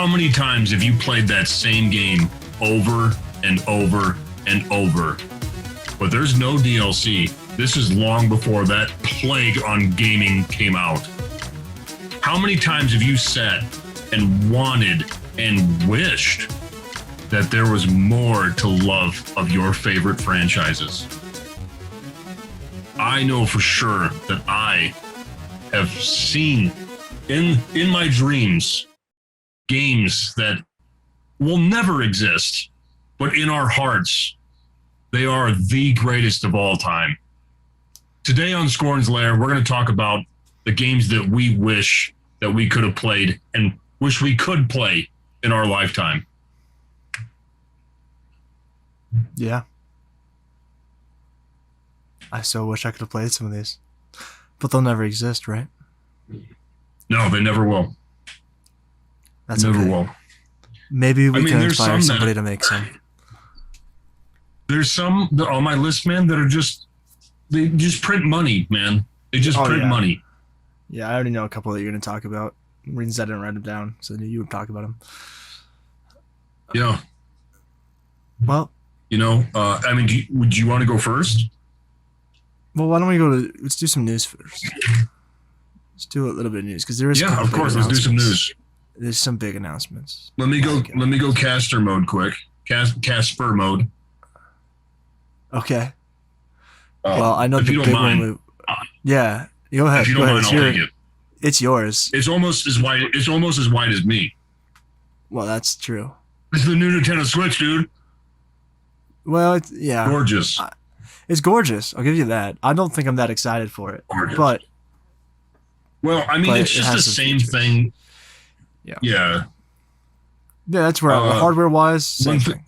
how many times have you played that same game over and over and over? But there's no DLC. This is long before that plague on gaming came out. How many times have you sat and wanted and wished that there was more to love of your favorite franchises? I know for sure that I have seen in my dreams games that will never exist, but in our hearts, they are the greatest of all time. Today on Skorne's Lair, we're going to talk about the games that we wish that we could have played and wish we could play in our lifetime. Yeah. I so wish I could have played some of these. But they'll never exist, right? No, they never will. That's never okay. will. Maybe we can inspire somebody to make some. There's some on my list, man, that are they just print money, man. They just print money. Yeah, I already know a couple that you're going to talk about. Reasons I didn't write them down, so I knew you would talk about them. Yeah. Well, would you want to go first? Well, why don't we let's do some news first. Let's do a little bit of news because there is. Yeah, of course. Let's do some news. There's some big announcements. Let me go caster mode quick. Casper mode. Okay. Well, I know the big one. Yeah, go ahead. If you don't mind, I'll take it. It's yours. It's almost as wide. It's almost as wide as me. Well, that's true. It's the new Nintendo Switch, dude. Well, gorgeous. It's gorgeous. I'll give you that. I don't think I'm that excited for it, gorgeous. but it's just the same thing. Yeah. Yeah. Yeah, that's where hardware-wise, same thing.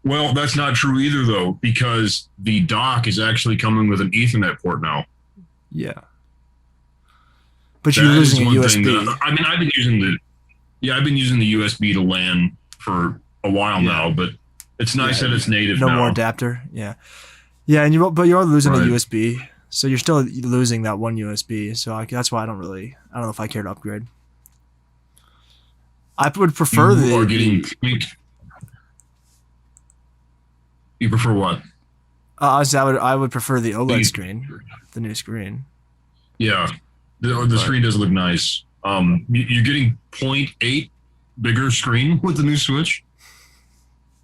Well, that's not true either, though, because the dock is actually coming with an Ethernet port now. Yeah. But you're losing a USB. I've been using the USB to LAN for a while now, but it's nice that it's native now. No more adapter. Yeah. Yeah, but you are losing a USB, so you're still losing that one USB. So that's why I don't know if I care to upgrade. I would prefer You prefer what? I would prefer the OLED screen, the new screen. Yeah, the screen does look nice. You're getting 0.8 bigger screen with the new Switch.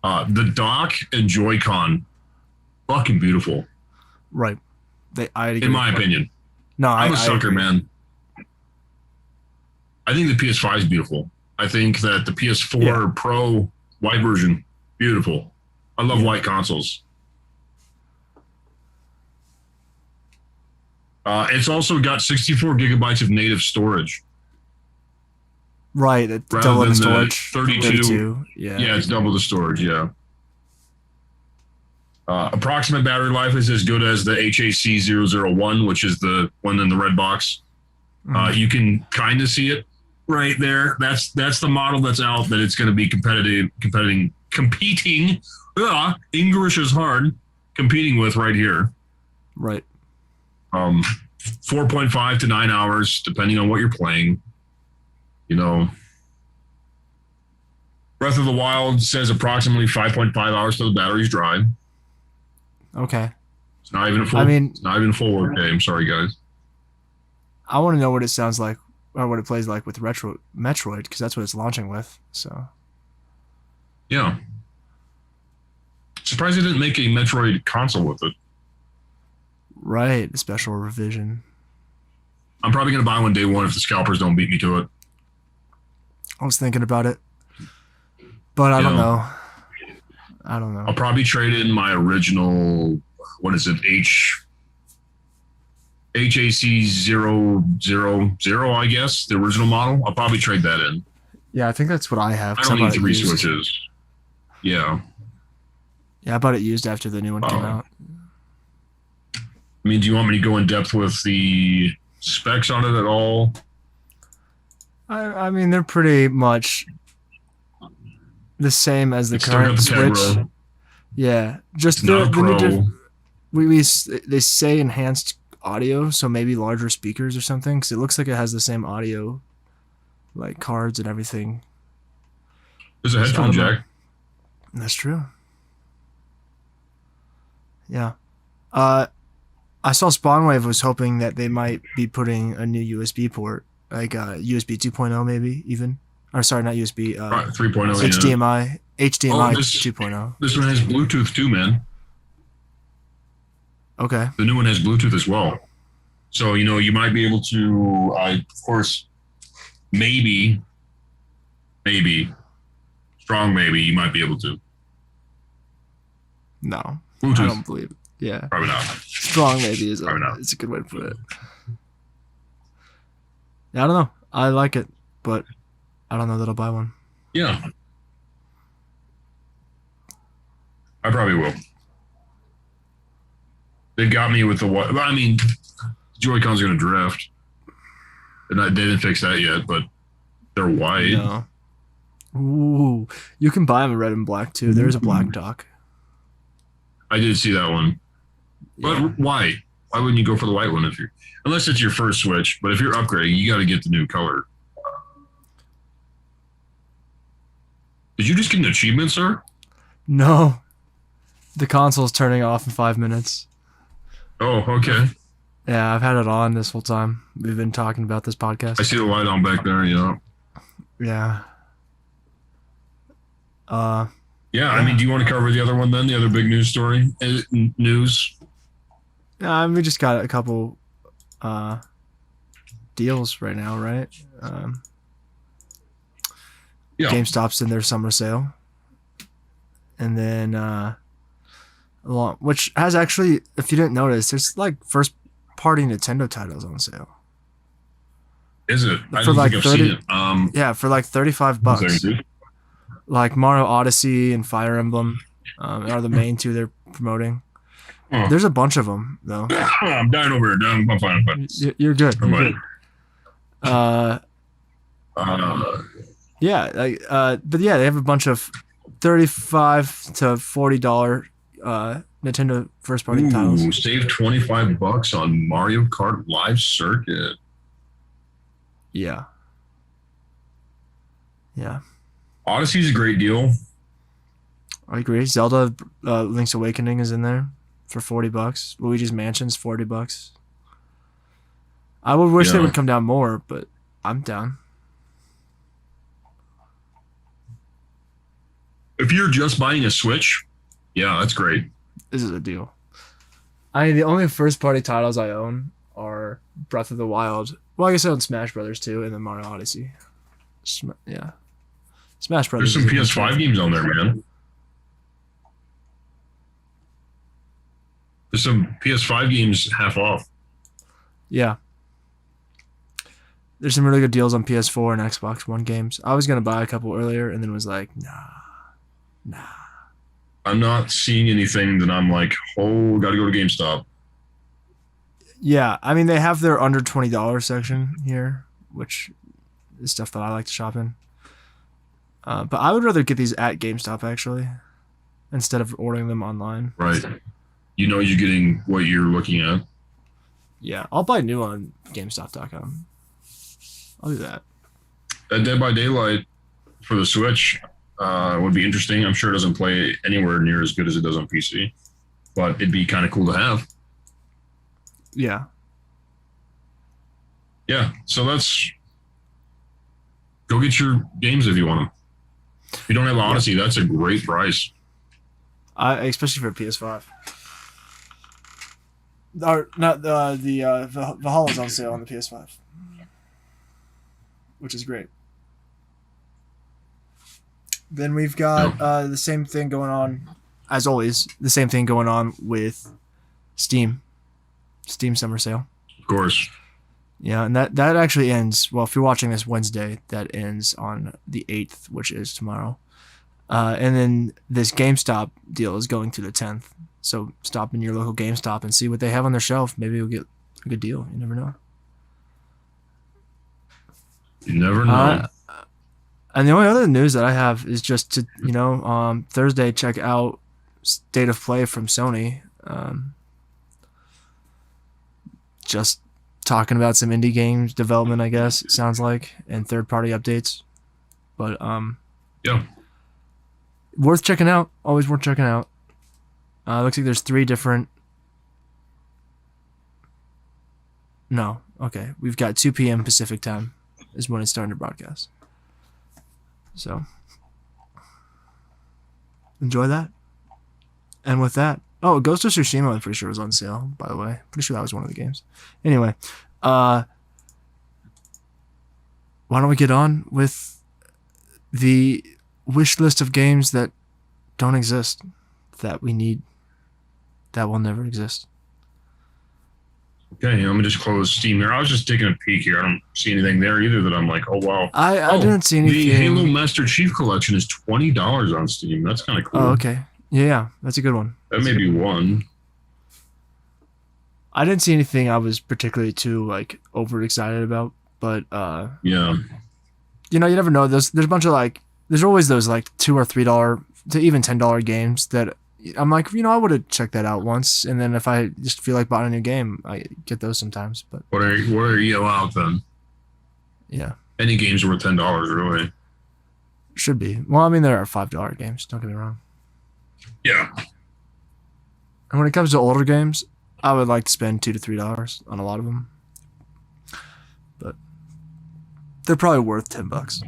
The dock and Joy-Con, fucking beautiful. Right. In my opinion. No, I'm a sucker, man. I think the PS5 is beautiful. I think that the PS4 Pro white version, beautiful. I love white consoles. It's also got 64 gigabytes of native storage. Right, double the storage. 32. Yeah. Yeah, it's double the storage, yeah. Approximate battery life is as good as the HAC001, which is the one in the red box. You can kind of see it right there. That's the model that's out that it's going to be competing. English is hard. Competing with right here. Right. 4.5 to 9 hours, depending on what you're playing. Breath of the Wild says approximately 5.5 hours till the battery's dry. Okay. It's not even a full. It's not even a full work day. I'm sorry, guys. I want to know what it sounds like or what it plays like with Metroid because that's what it's launching with. So. Yeah. Surprised they didn't make a Metroid console with it. Right, a special revision. I'm probably going to buy one day one if the scalpers don't beat me to it. I was thinking about it, but I don't know. I'll probably trade in my original, what is it, HAC000, I guess, the original model. I'll probably trade that in. Yeah, I think that's what I have. I don't need 3 Switches. Yeah. Yeah, I bought it used after the new one came out. I mean, do you want me to go in depth with the specs on it at all? I mean, they're pretty much the same as the current Switch. Yeah, just they say enhanced audio, so maybe larger speakers or something, because it looks like it has the same audio like cards and everything. There's a headphone jack. That's true. Yeah. I saw Spawnwave was hoping that they might be putting a new USB port, like USB 2.0 maybe even. Or sorry, not USB. 3.0. HDMI. HDMI this 2.0. This one has Bluetooth too, man. Okay. The new one has Bluetooth as well. So, you might be able to, of course, maybe, strong maybe, you might be able to. No. Bluetooth. I don't believe it. Yeah. Probably not. Strong maybe is it's a good way to put it. Yeah, I don't know. I like it, but I don't know that I'll buy one. Yeah. I probably will. They got me with the what? I mean, Joy-Con's going to drift. They didn't fix that yet, but they're white. No. Ooh, you can buy them in red and black too. There's a black dock. I did see that one. But why? Why wouldn't you go for the white one unless it's your first Switch? But if you're upgrading, you got to get the new color. Did you just get an achievement, sir? No. The console's turning off in 5 minutes. Oh, okay. Yeah, I've had it on this whole time. We've been talking about this podcast. I see the light on back there, Yeah. Yeah, I mean, do you want to cover the other one then? The other big news story? News? We just got a couple deals right now, right? Yeah. GameStop's in their summer sale. And then, which has actually, if you didn't notice, there's like first party Nintendo titles on sale. Is it? I For don't like think I've 30, seen it. Yeah, for like $35. Like Mario Odyssey and Fire Emblem are the main two they're promoting. Oh. There's a bunch of them though. I'm dying over here. I'm fine. You're good. I'm You're good. Yeah, but yeah, they have a bunch of $35 to $40 Nintendo first party titles. Save $25 on Mario Kart Live Circuit. Yeah. Odyssey's a great deal. I agree. Zelda Link's Awakening is in there for $40. Luigi's Mansion's $40. I would wish they would come down more, but I'm down. If you're just buying a Switch, yeah, that's great. This is a deal. The only first party titles I own are Breath of the Wild. Well, I guess I own Smash Brothers too, and then Mario Odyssey. Yeah. Smash Brothers. There's some PS5 games on there, man. There's some PS5 games half off. Yeah. There's some really good deals on PS4 and Xbox One games. I was going to buy a couple earlier and then was like, nah. I'm not seeing anything that I'm like, oh, got to go to GameStop. Yeah, I mean, they have their under $20 section here, which is stuff that I like to shop in. But I would rather get these at GameStop, actually, instead of ordering them online. Right. You're getting what you're looking at. Yeah, I'll buy new on GameStop.com. I'll do that. Dead by Daylight for the Switch would be interesting. I'm sure it doesn't play anywhere near as good as it does on PC, but it'd be kind of cool to have. Yeah. Yeah, so go get your games if you want them. If you don't have Odyssey, that's a great price. Especially for PS5. Or not the Valhalla's on sale on the PS5, which is great. Then we've got the same thing going on, as always. The same thing going on with Steam summer sale. Of course. Yeah, and that actually ends. Well, if you're watching this Wednesday, that ends on the 8th, which is tomorrow. And then this GameStop deal is going to the 10th. So stop in your local GameStop and see what they have on their shelf. Maybe you'll get a good deal. You never know. You never know. And the only other news that I have is just to, Thursday, check out State of Play from Sony. Just talking about some indie games development, I guess it sounds like, and third-party updates. But Yeah. worth checking out. Always worth checking out. Looks like there's 3 different. No, okay. We've got 2 p.m. Pacific time is when it's starting to broadcast. So enjoy that. And with that, Ghost of Tsushima, I'm pretty sure was on sale. By the way, pretty sure that was one of the games. Anyway, why don't we get on with the wish list of games that don't exist, that we need, that will never exist. Okay, let me just close Steam here. I was just taking a peek here. I don't see anything there either that I'm like, oh wow. I didn't see anything. The Halo Master Chief Collection is $20 on Steam. That's kind of cool. Oh, okay. Yeah, that's a good one. That may be one. I didn't see anything I was particularly too like over excited about, but yeah. You know, you never know. There's a bunch of like, there's always those like $2 or $3 to even $10 games that I'm like, you know, I would have checked that out once, and then if I just feel like buying a new game, I get those sometimes. But what are you out then? Yeah, any games are worth $10, really. Should be. Well, I mean, there are $5 games. Don't get me wrong. Yeah. And when it comes to older games, I would like to spend $2 to $3 on a lot of them, but they're probably worth $10.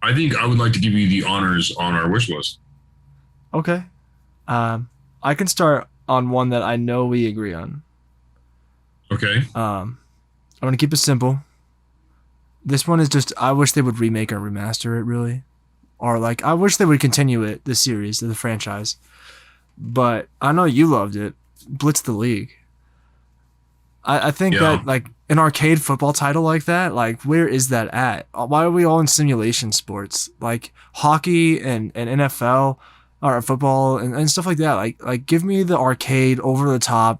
I think I would like to give you the honors on our wish list. Okay. I can start on one that I know we agree on. Okay. I'm going to keep it simple. This one is just, I wish they would remake or remaster it, really. Or, like, I wish they would continue it, the series, the franchise. But I know you loved it. Blitz the League. I think that, like, an arcade football title like that, like, where is that at? Why are we all in simulation sports? Like, hockey and NFL... or football and stuff like that. Like give me the arcade, over the top,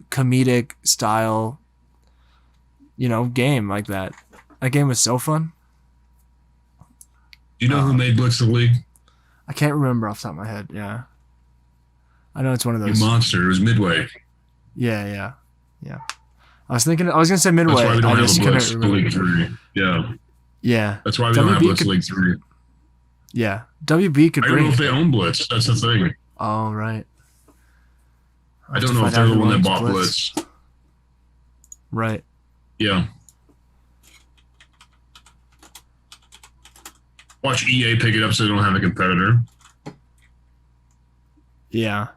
comedic style, game like that. That game was so fun. Do you know who made Blitz the League? I can't remember off the top of my head. Yeah, I know it's one of those. You monster! It was Midway. Yeah. I was gonna say Midway. That's why we don't have a Blitz remember. League 3. Yeah. Yeah. That's why we don't have Blitz League 3. Yeah, WB could I bring. don't know if they own Blitz. That's the thing. Oh right. I don't know if they're the one that bought Blitz. Right. Yeah. Watch EA pick it up so they don't have a competitor. Yeah.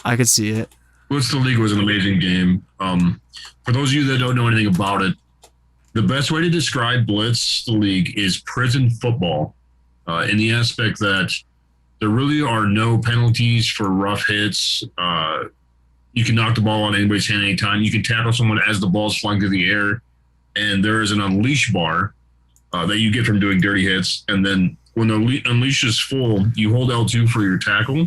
I could see it. Blitz the League was an amazing game. For those of you that don't know anything about it, the best way to describe Blitz the League is prison football. In the aspect that there really are no penalties for rough hits. You can knock the ball on anybody's hand anytime. You can tackle someone as the ball's flying through the air. And there is an unleash bar that you get from doing dirty hits. And then when the unleash is full, you hold L2 for your tackle.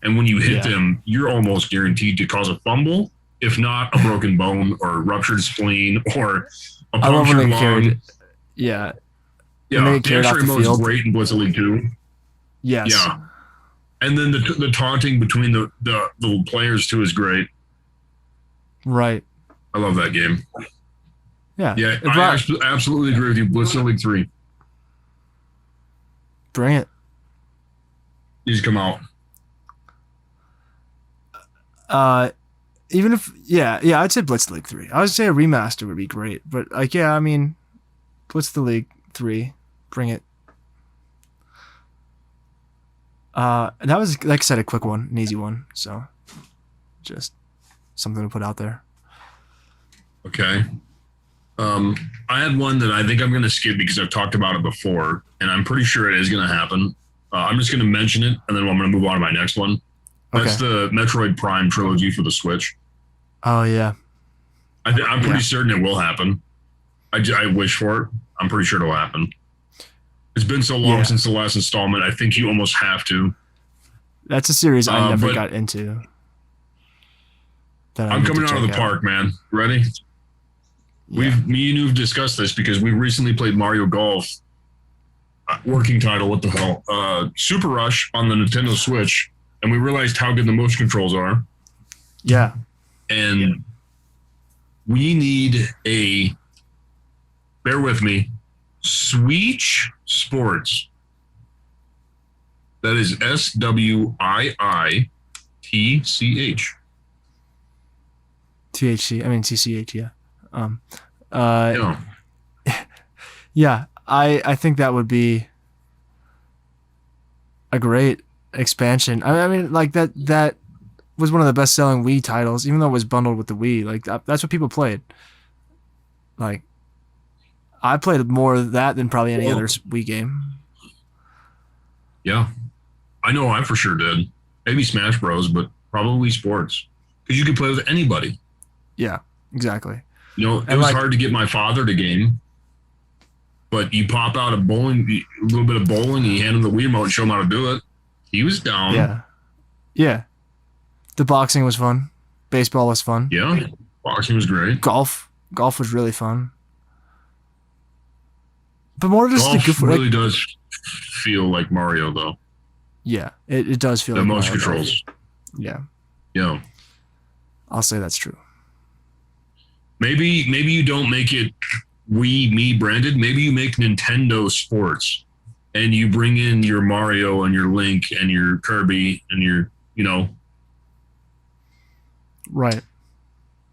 And when you hit them, you're almost guaranteed to cause a fumble, if not a broken bone or ruptured spleen or a punctured lung. Yeah. Yeah, the X-ray mode is great in Blitz the League 2. Yes. Yeah. And then the taunting between the players, too, is great. Right. I love that game. Yeah. Yeah, I absolutely agree with you. Blitz the League 3. Bring it. Needs to come out. Even if, I'd say Blitz the League 3. I would say a remaster would be great. But, Blitz the League 3. Bring it. That was, like I said, a quick one, an easy one. So, just something to put out there. Okay. I had one that I think I'm going to skip because I've talked about it before, and I'm pretty sure it is going to happen. I'm just going to mention it, and then I'm going to move on to my next one. That's the Metroid Prime trilogy for the Switch. Oh, yeah. I'm pretty certain it will happen. I wish for it. I'm pretty sure it'll happen. It's been so long since the last installment. I think you almost have to. That's a series I never got into. I'm coming out of the park, man. Ready? Me and you have discussed this because we recently played Mario Golf. Working title, what the hell? Super Rush on the Nintendo Switch, and we realized how good the motion controls are. Yeah. And We need a, bear with me, Switch Sports. That is SWIITCH. THC. I mean TCH. Yeah. Yeah. Yeah. I think that would be a great expansion. I mean, like that was one of the best selling Wii titles, even though it was bundled with the Wii. Like that's what people played. Like, I played more of that than probably any other Wii game. Yeah. I know I for sure did. Maybe Smash Bros, but probably sports. Because you could play with anybody. Yeah, exactly. You know, it was hard to get my father to game. But you pop out a little bit of bowling, and you hand him the Wii remote and show him how to do it. He was down. Yeah. Yeah. The boxing was fun. Baseball was fun. Yeah. Boxing was great. Golf was really fun. But more just Golf really does feel like Mario, though. Yeah, it does feel the like most Mario controls. Golf. Yeah. Yeah. I'll say that's true. Maybe you don't make it Wii Me branded. Maybe you make Nintendo Sports and you bring in your Mario and your Link and your Kirby and your, right.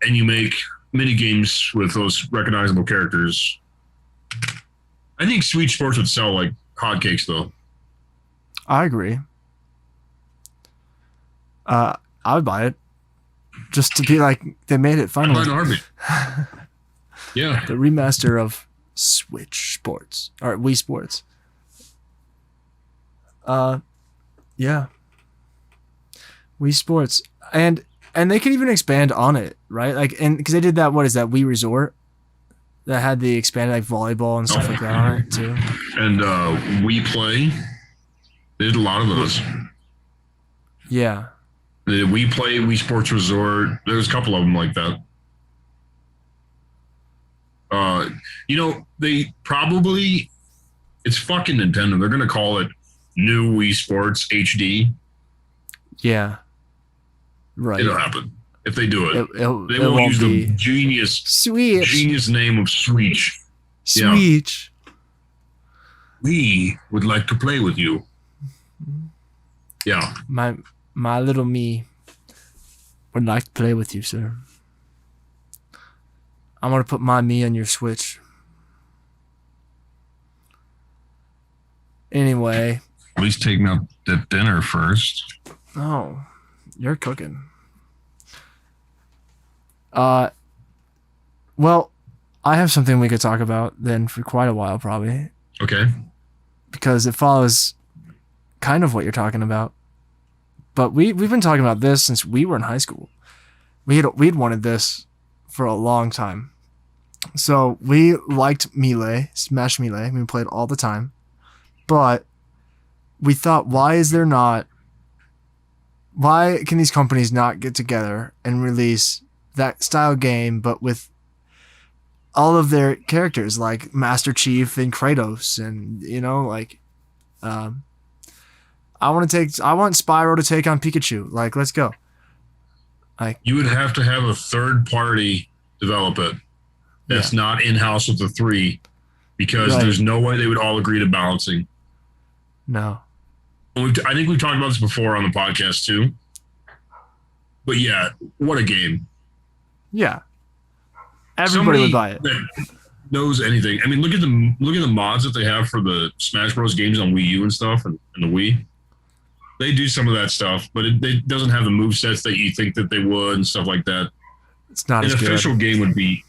And you make mini games with those recognizable characters. I think Switch Sports would sell like hotcakes, though. I agree. I would buy it just to be like they made it finally. Yeah. The remaster of Switch Sports or Wii Sports. Yeah. Wii Sports, and they can even expand on it, right? Like, and because they did that, what is that, Wii Resort, that had the expanded like volleyball and stuff like that on it too. And Wii Play, they did a lot of those. Yeah. The Wii Play, Wii Sports Resort, there's a couple of them like that. They probably, it's fucking Nintendo. They're gonna call it New Wii Sports HD. Yeah. Right. It'll happen if they do it. They won't won't use be the genius name of Switch. Switch. Yeah. We would like to play with you. Yeah. My little me would like to play with you, sir. I'm gonna put my me on your Switch. Anyway. At least take me out to dinner first. Oh, you're cooking. Well, I have something we could talk about then for quite a while, probably. Okay. Because it follows kind of what you're talking about. But we've been talking about this since we were in high school. We'd wanted this for a long time. So we liked Melee, Smash Melee. We played all the time. But we thought, why can these companies not get together and release that style game, but with all of their characters like Master Chief and Kratos, and I want Spyro to take on Pikachu. Like, let's go. Like, you would have to have a third party develop it. That's not in house with the three, because there's no way they would all agree to balancing. No. I think we've talked about this before on the podcast too. But yeah, what a game. Yeah. Everybody would buy it. That knows anything. I mean, look at the mods that they have for the Smash Bros. Games on Wii U and stuff, and the Wii. They do some of that stuff, but it doesn't have the movesets that you think that they would and stuff like that. It's not as good. An official game would be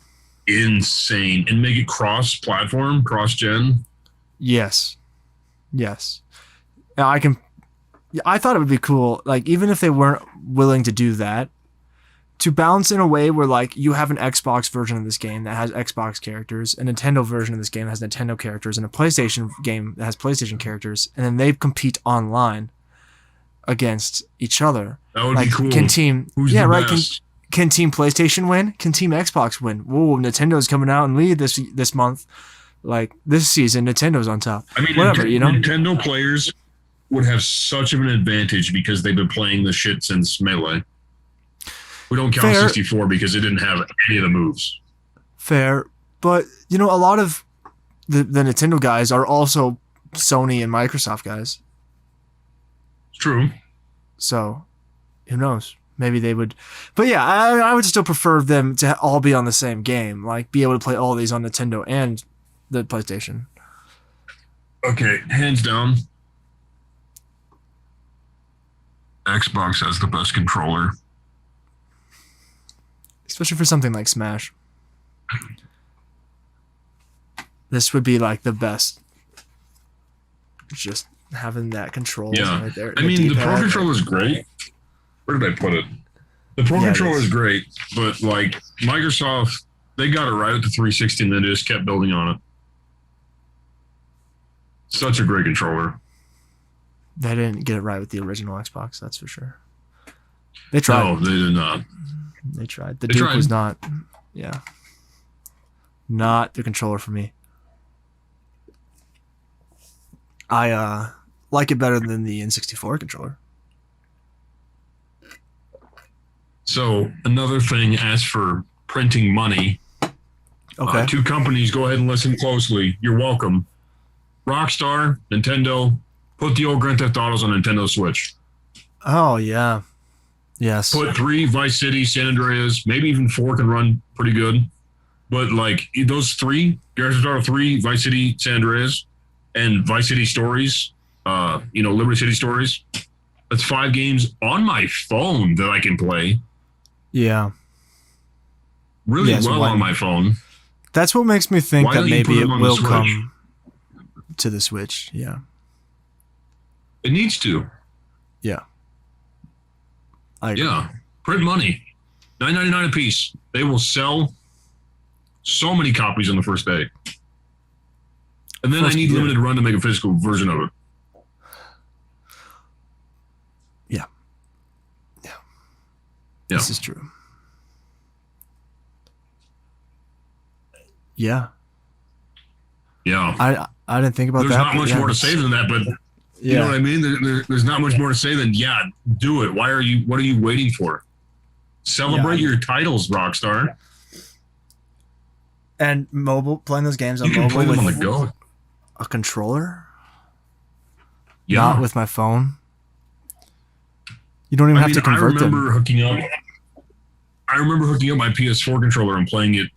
insane, and make it cross-platform, cross-gen. Yes. Now I thought it would be cool, like, even if they weren't willing to do that, to balance in a way where, like, you have an Xbox version of this game that has Xbox characters, a Nintendo version of this game that has Nintendo characters, and a PlayStation game that has PlayStation characters, and then they compete online against each other. That would be cool. Can Team best? Can Team PlayStation win? Can Team Xbox win? Whoa, Nintendo's coming out and lead this month. Like, this season, Nintendo's on top. I mean, whatever, Nintendo players would have such of an advantage because they've been playing the shit since Melee. We don't count Fair. 64 because it didn't have any of the moves. Fair, but a lot of the Nintendo guys are also Sony and Microsoft guys. It's true. So, who knows? Maybe they would. But yeah, I would still prefer them to all be on the same game. Like, be able to play all these on Nintendo and the PlayStation. Okay, hands down, Xbox has the best controller. Especially for something like Smash. This would be like the best. Just having that control right there. I mean, the Pro Controller is great. Where did I put it? The Pro Controller is great, but like Microsoft, they got it right with the 360 and then just kept building on it. Such a great controller. They didn't get it right with the original Xbox, that's for sure. They tried. No, they did not. They tried. The Duke was not, not the controller for me. I like it better than the N64 controller. So another thing, as for printing money, Okay. two companies, go ahead and listen closely. You're welcome. Rockstar, Nintendo, put the old Grand Theft Autos on Nintendo Switch. Oh, yeah. Yes. Put 3, Vice City, San Andreas, maybe even 4 can run pretty good. But like those 3, Grand Theft Auto 3, Vice City, San Andreas, and Vice City Stories, Liberty City Stories, that's 5 games on my phone that I can play. Yeah. Really well on my phone. That's what makes me think Why that don't you maybe put it them on the will Switch? come to the Switch. Yeah. It needs to. Yeah. I agree. Yeah. Print money. $9.99 a piece. They will sell so many copies on the first day. And then I need limited run to make a physical version of it. Yeah. This is true. Yeah. Yeah. I didn't think about There's that. not much more to say than that, but you know what I mean? There's not much more to say than, do it. What are you waiting for? Celebrate your titles, Rockstar. And mobile, playing those games on You can mobile play them on with the go. a controller, Yeah. not with my phone. You don't even have to convert them. I remember hooking up my PS4 controller and playing it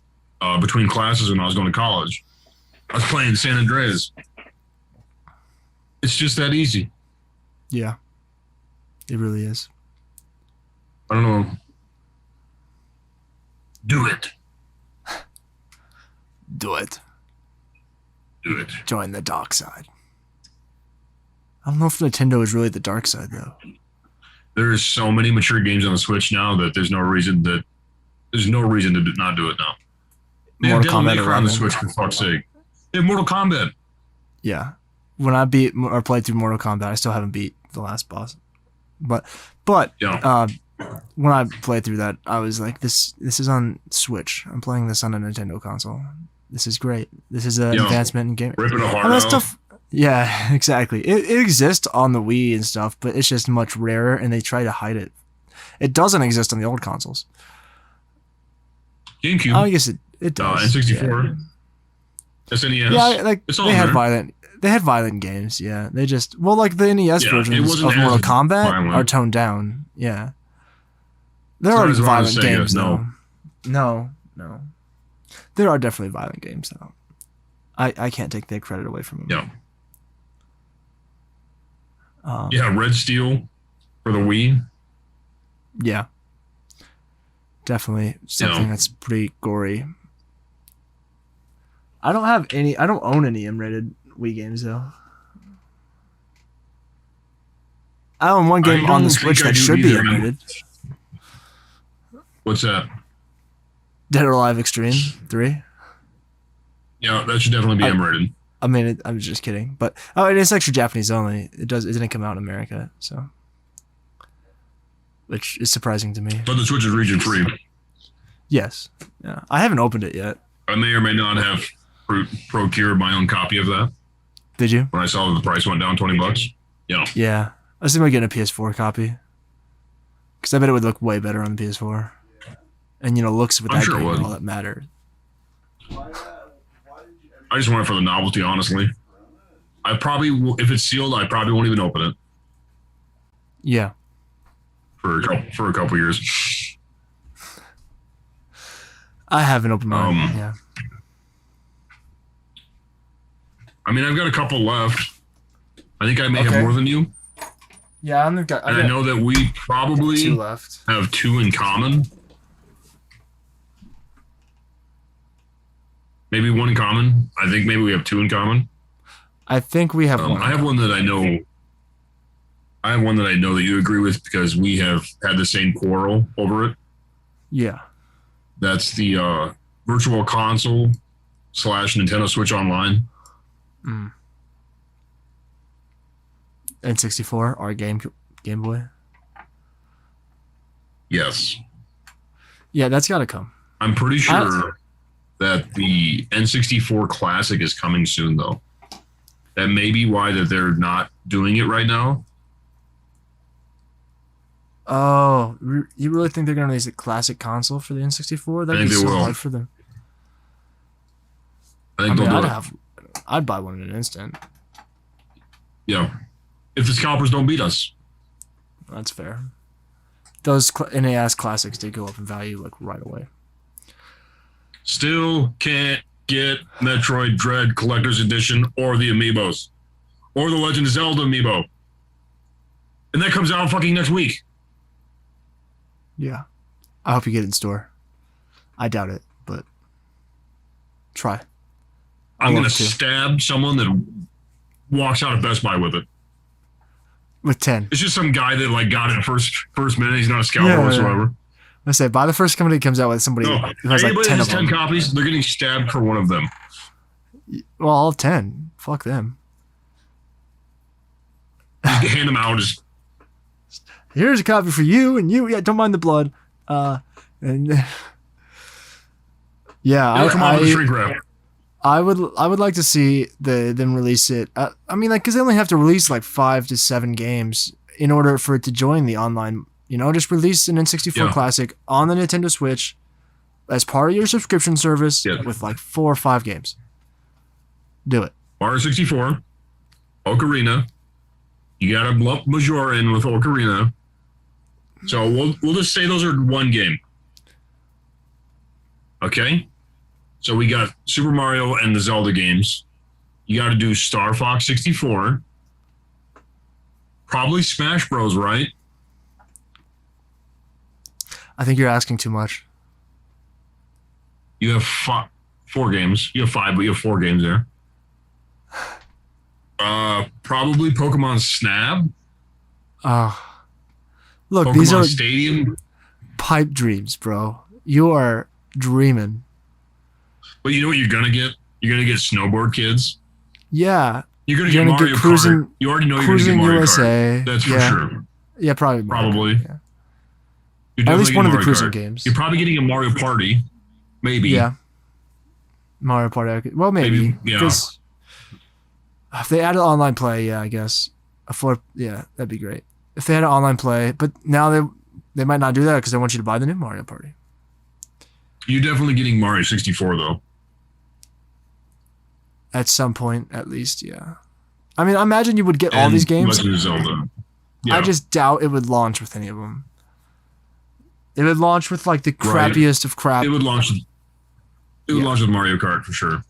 between classes when I was going to college. I was playing San Andreas. It's just that easy. Yeah. It really is. I don't know. Do it. Do it. Do it. Join the dark side. I don't know if Nintendo is really the dark side, though. There's so many mature games on the Switch now that there's no reason to not do it now. They have Devil May Cry on the Switch, for fuck's sake. They have Mortal Kombat. Yeah. When I beat or played through Mortal Kombat, I still haven't beat the last boss. But when I played through that, I was like, this is on Switch. I'm playing this on a Nintendo console. This is great. This is an advancement in gaming. Ripping a heart out. Stuff. Yeah, exactly. It exists on the Wii and stuff, but it's just much rarer, and they try to hide it. It doesn't exist on the old consoles. GameCube. I guess it does. N64. SNES. Yeah, like it's all they had there. They had violent games. Yeah, they just like the NES versions of Mortal Kombat are toned down. Yeah, there are violent games though. No. There are definitely violent games though. I can't take the credit away from them. Yeah. Red Steel for the Wii. Yeah. Definitely something that's pretty gory. I don't own any M-rated Wii games though. I own one game on the Switch that should be M-rated. What's that? Dead or Alive Extreme 3. Yeah, that should definitely be M-rated. I mean, I'm just kidding, but it's actually Japanese only. It didn't come out in America, so which is surprising to me. But the Switch is region free. Yes, yeah. I haven't opened it yet. I may or may not have procured my own copy of that. Did you? When I saw that the price went down $20. Yeah. I was thinking about getting a PS4 copy because I bet it would look way better on the PS4. And looks with I'm that sure it game would. and all that matter. I just want it for the novelty, honestly. I probably, if it's sealed, I probably won't even open it Yeah. for a couple years. I haven't opened mine. Yeah. I mean, I've got a couple left. I think I may have more than you. Yeah, And I know that we probably 2 left. have 2 in common. Maybe 1 in common. I think maybe we have 2 in common. I think we have 1. I have one that I know. I have one that I know that you agree with because we have had the same quarrel over it. Yeah. That's the Virtual Console / Nintendo Switch Online. N64, our Game Boy. Yes. Yeah, that's got to come. I'm pretty sure that the N64 Classic is coming soon, though. That may be why that they're not doing it right now. Oh, you really think they're going to release a classic console for the N64? That'd be so hard for them. I think they'll do it. I'd buy one in an instant. Yeah. If the scalpers don't beat us. That's fair. Those NAS classics did go up in value like right away. Still can't get Metroid Dread Collector's Edition or the Amiibos. Or the Legend of Zelda Amiibo. And that comes out fucking next week. Yeah. I hope you get it in store. I doubt it, but try. I'm going to stab someone that walks out of Best Buy with it. With 10. It's just some guy that like got it first minute. He's not a scalper whatsoever. I say buy the first company that comes out with somebody who has like 10 of them. 10 copies, they're getting stabbed for one of them. Well, all 10. Fuck them. Just hand them out. Here's a copy for you and you. Yeah, don't mind the blood. And yeah, come on with the shrink wrap. I would like to see them release it. I mean, like, because they only have to release like 5 to 7 games in order for it to join the online. Just release an N64 Classic on the Nintendo Switch as part of your subscription service with like 4 or 5 games. Do it. Mario 64, Ocarina. You got to lump Majora in with Ocarina. So we'll just say those are 1 game. Okay? So we got Super Mario and the Zelda games. You got to do Star Fox 64. Probably Smash Bros, right? I think you're asking too much. You have 4 games. You have 5, but you have 4 games there. Probably Pokemon Snap. Look, Pokemon these are Stadium. Pipe dreams, bro. You are dreaming. But you know what you're gonna get? You're gonna get Snowboard Kids. Yeah. You're gonna get Mario Kart. You already know you're gonna get Mario USA. Kart. That's for sure. Yeah, probably. Probably. Kart, yeah. At least one of the cruising games. You're probably getting a Mario Party. Maybe. Yeah. Mario Party. Well, maybe. Because if they added online play, I guess. That'd be great. If they had an online play, but now they might not do that because they want you to buy the new Mario Party. You're definitely getting Mario 64 though. At some point, at least, yeah. I mean, I imagine you would get all these games. Legend of Zelda. Yeah. I just doubt it would launch with any of them. It would launch with like the crappiest of crap. It would launch. It would launch with Mario Kart for sure.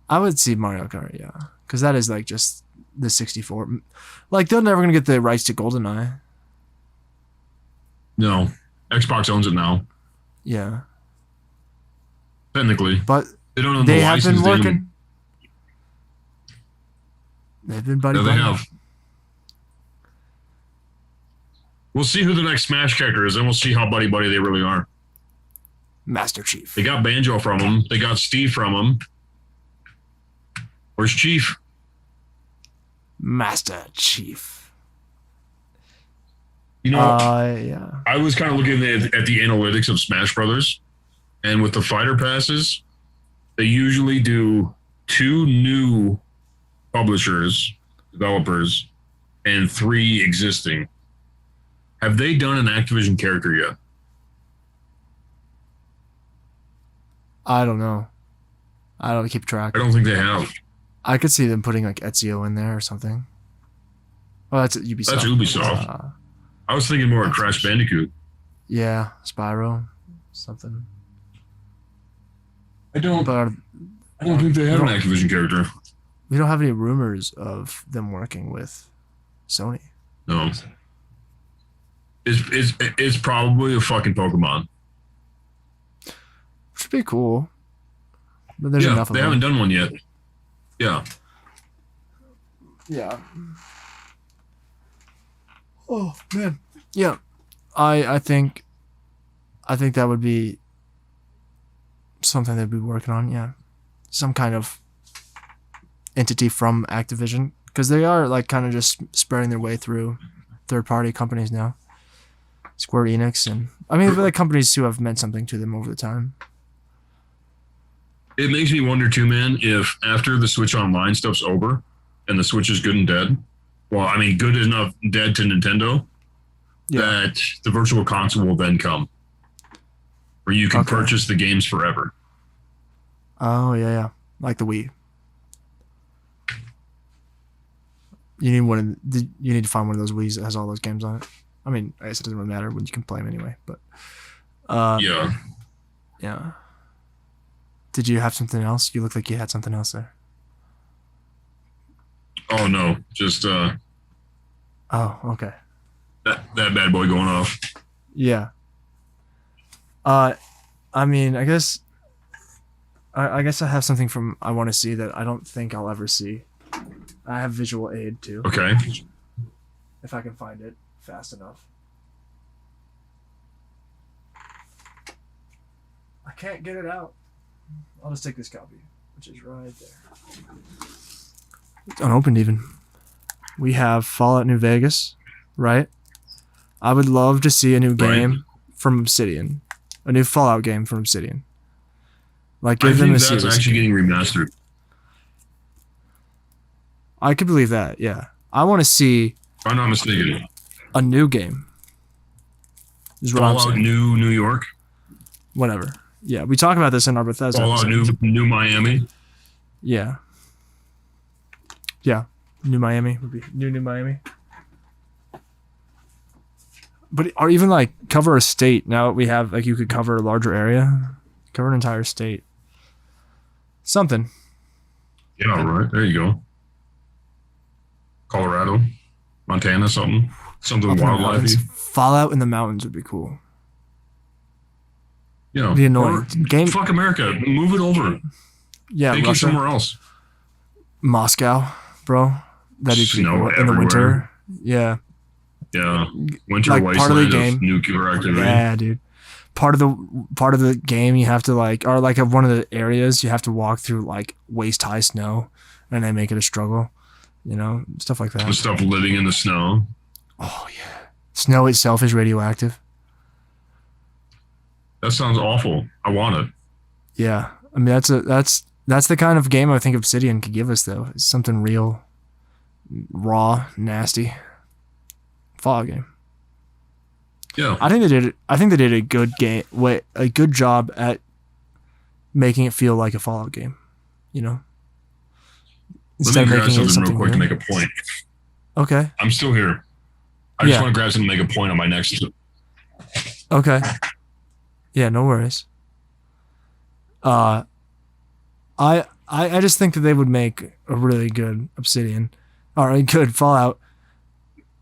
I would see Mario Kart, yeah, because that is like just the 64. Like they're never gonna get the rights to GoldenEye. No, Xbox owns it now. Yeah. Technically, but they don't own they the have license. Been working. They've been buddy. Yeah, they have. We'll see who the next Smash character is, and we'll see how buddy they really are. Master Chief. They got Banjo from him. They got Steve from him. Where's Chief? Master Chief. You know, yeah. I was kind of looking at the analytics of Smash Brothers, and with the fighter passes, they usually do 2 new publishers, developers, and 3 existing. Have they done an Activision character yet? I don't know. I don't keep track. I don't think they have. I could see them putting like Ezio in there or something. Oh, that's Ubisoft. That's Ubisoft. I was thinking more of Crash Bandicoot. Yeah, Spyro, something. I don't But think they have an Activision character. we don't have any rumors of them working with Sony. No. It's probably a fucking Pokemon. Which would be cool. But there's enough of they them. haven't done one yet. Yeah. Yeah. Oh man. Yeah. I think that would be something they'd be working on, yeah. Some kind of entity from Activision. Because they are like kind of just spreading their way through third party companies now. Square Enix and I mean they're like companies who have meant something to them over the time. It makes me wonder too, man, if after the Switch Online stuff's over and the Switch is good and dead, well, I mean, good enough dead to Nintendo, that the Virtual Console will then come, where you can purchase the games forever. Oh yeah, like the Wii. You need one. You need to find one of those Wii's that has all those games on it. I mean, I guess it doesn't really matter when you can play them anyway. But yeah. Did you have something else? You look like you had something else there. Oh no, just Oh, okay. that bad boy going off. Yeah. I mean, I guess I have something from I want to see that I don't think I'll ever see. I have visual aid too. Okay. If I can find it fast enough. I can't get it out. I'll just take this copy, which is right there. It's unopened even. We have Fallout New Vegas, right? I would love to see a new game from Obsidian. A new Fallout game from Obsidian. Like, give them a series. That's actually getting remastered. I could believe that, yeah. I want to see If I'm not mistaken. a new game. Is what I'm Fallout saying. New York. Whatever. Yeah, we talk about this in our Bethesda Fallout episode. New Miami. Yeah. Yeah. New Miami would be New Miami. But or even like cover a state. Now we have like you could cover a larger area. Cover an entire state. Something. Yeah, right. There you go. Colorado, Montana, something Up in the mountains. wildlife. Fallout in the mountains would be cool. You know, Be annoying. or Game fuck America, move it over. yeah, Take it Russia. somewhere else. Moscow, bro. That'd be pretty Snow cool. In the everywhere. winter. Yeah. Yeah, winter Like, part of the wasteland game. nuclear activity. Yeah, dude. Part of the game you have to like or like of one of the areas you have to walk through like waist high snow and they make it a struggle. You know, stuff like The that. stuff living in the snow. Oh yeah. Snow itself is radioactive. That sounds awful. I want it. Yeah. I mean that's the kind of game I think Obsidian could give us though. It's something real, raw, nasty. Fallout game. Yeah. I think they did a good a good job at making it feel like a Fallout game. You know? Let me grab something real quick to new. make a point. Okay. I'm still here. I just Yeah. want to grab something to make a point on my next. Okay. Yeah, no worries. I just think that they would make a really good Obsidian or a good Fallout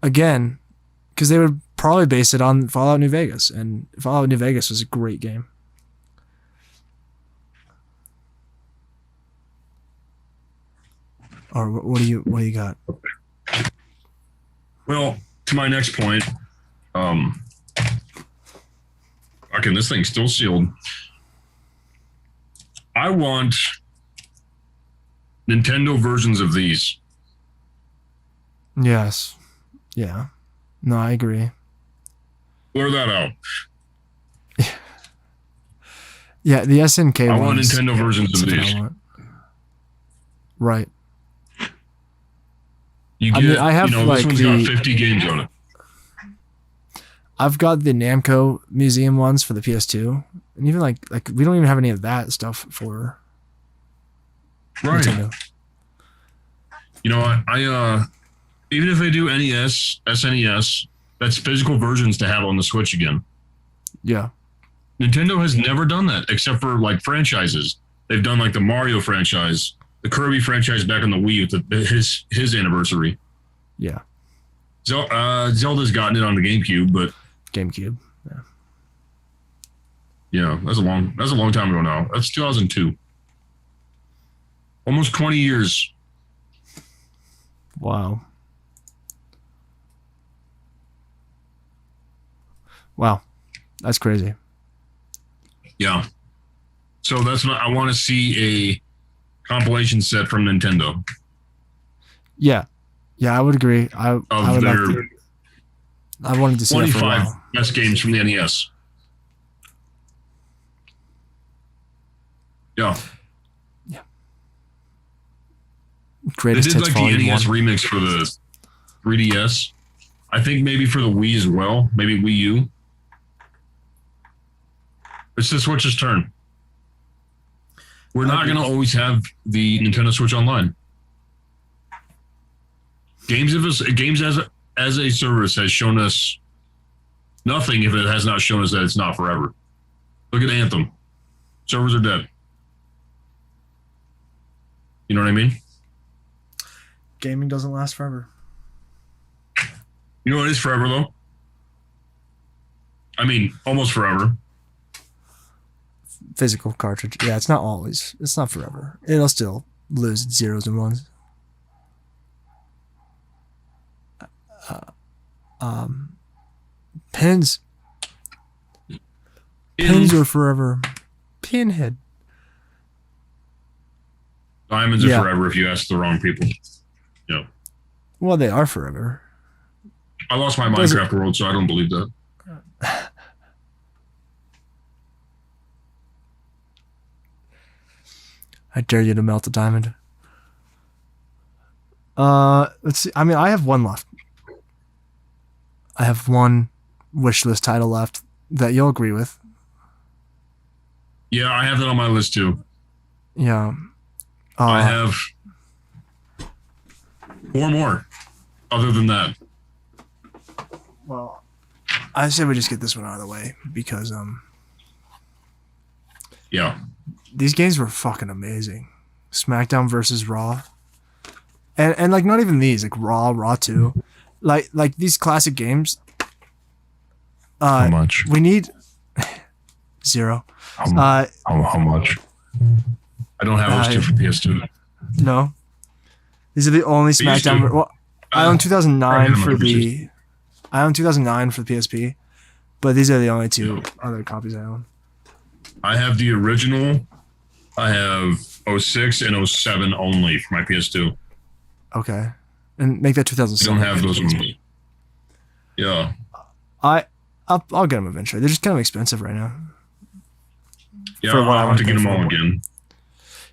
again, because they would probably base it on Fallout New Vegas, and Fallout New Vegas was a great game. Or what do you got? Well, to my next point, fucking this thing's still sealed. I want Nintendo versions of these. Yes. Yeah. No, I agree. Blur that out. Yeah, the SNK I want ones, Nintendo versions of something these. I want. Right. You I get, mean, I have, this like, one's the- got 50 games on it. I've got the Namco Museum ones for the PS2, And even like we don't even have any of that stuff for Right. Nintendo. You know, I even if they do NES, SNES, that's physical versions to have on the Switch again. Yeah. Nintendo has never done that except for like franchises. They've done like the Mario franchise, the Kirby franchise back on the Wii with his anniversary. Yeah. Zelda's gotten it on the GameCube, but GameCube. Yeah. Yeah, that's a long time ago now. That's 2002. Almost 20 years. Wow. That's crazy. Yeah. So that's what I want to see, a compilation set from Nintendo. Yeah. Yeah, I would agree. I would like to, I wanted to see that for a 25 while. best games from the NES. Yeah. Yeah. They Greatest did hits like the volume NES 1. remix for the 3DS. I think maybe for the Wii as well. Maybe Wii U. It's the Switch's turn. We're not going to always have the Nintendo Switch Online. Games as a service has shown us nothing if it has not shown us that it's not forever. Look at Anthem. Servers are dead. You know what I mean? Gaming doesn't last forever. You know what is forever, though? I mean, almost forever. Physical cartridge. Yeah, it's not always. It's not forever. It'll still lose its zeros and ones. Pins. Pins are forever. Pinhead. Diamonds are forever if you ask the wrong people. Yeah. Well, they are forever. I lost my Minecraft world, so I don't believe that. I dare you to melt a diamond. Let's see. I mean, I have one left. I have one wishlist title left that you'll agree with. Yeah, I have that on my list too. Yeah. I have 4 more other than that. Well, I say we just get this one out of the way because Yeah. these games were fucking amazing. SmackDown versus Raw. And like not even these, like Raw 2. Like these classic games. How much? We need 0. How much? I don't have those 2 for PS2. No. These are the only SmackDown. Well, I own 2009 for the. I own 2009 for the PSP, but these are the only 2 other copies I own. I have the original. I have 06 and 07 only for my PS2. Okay, and make that I 2007. don't have those with me. Yeah. I'll get them eventually. They're just kind of expensive right now. Yeah, For what I I want want to to get pay them for all it. again.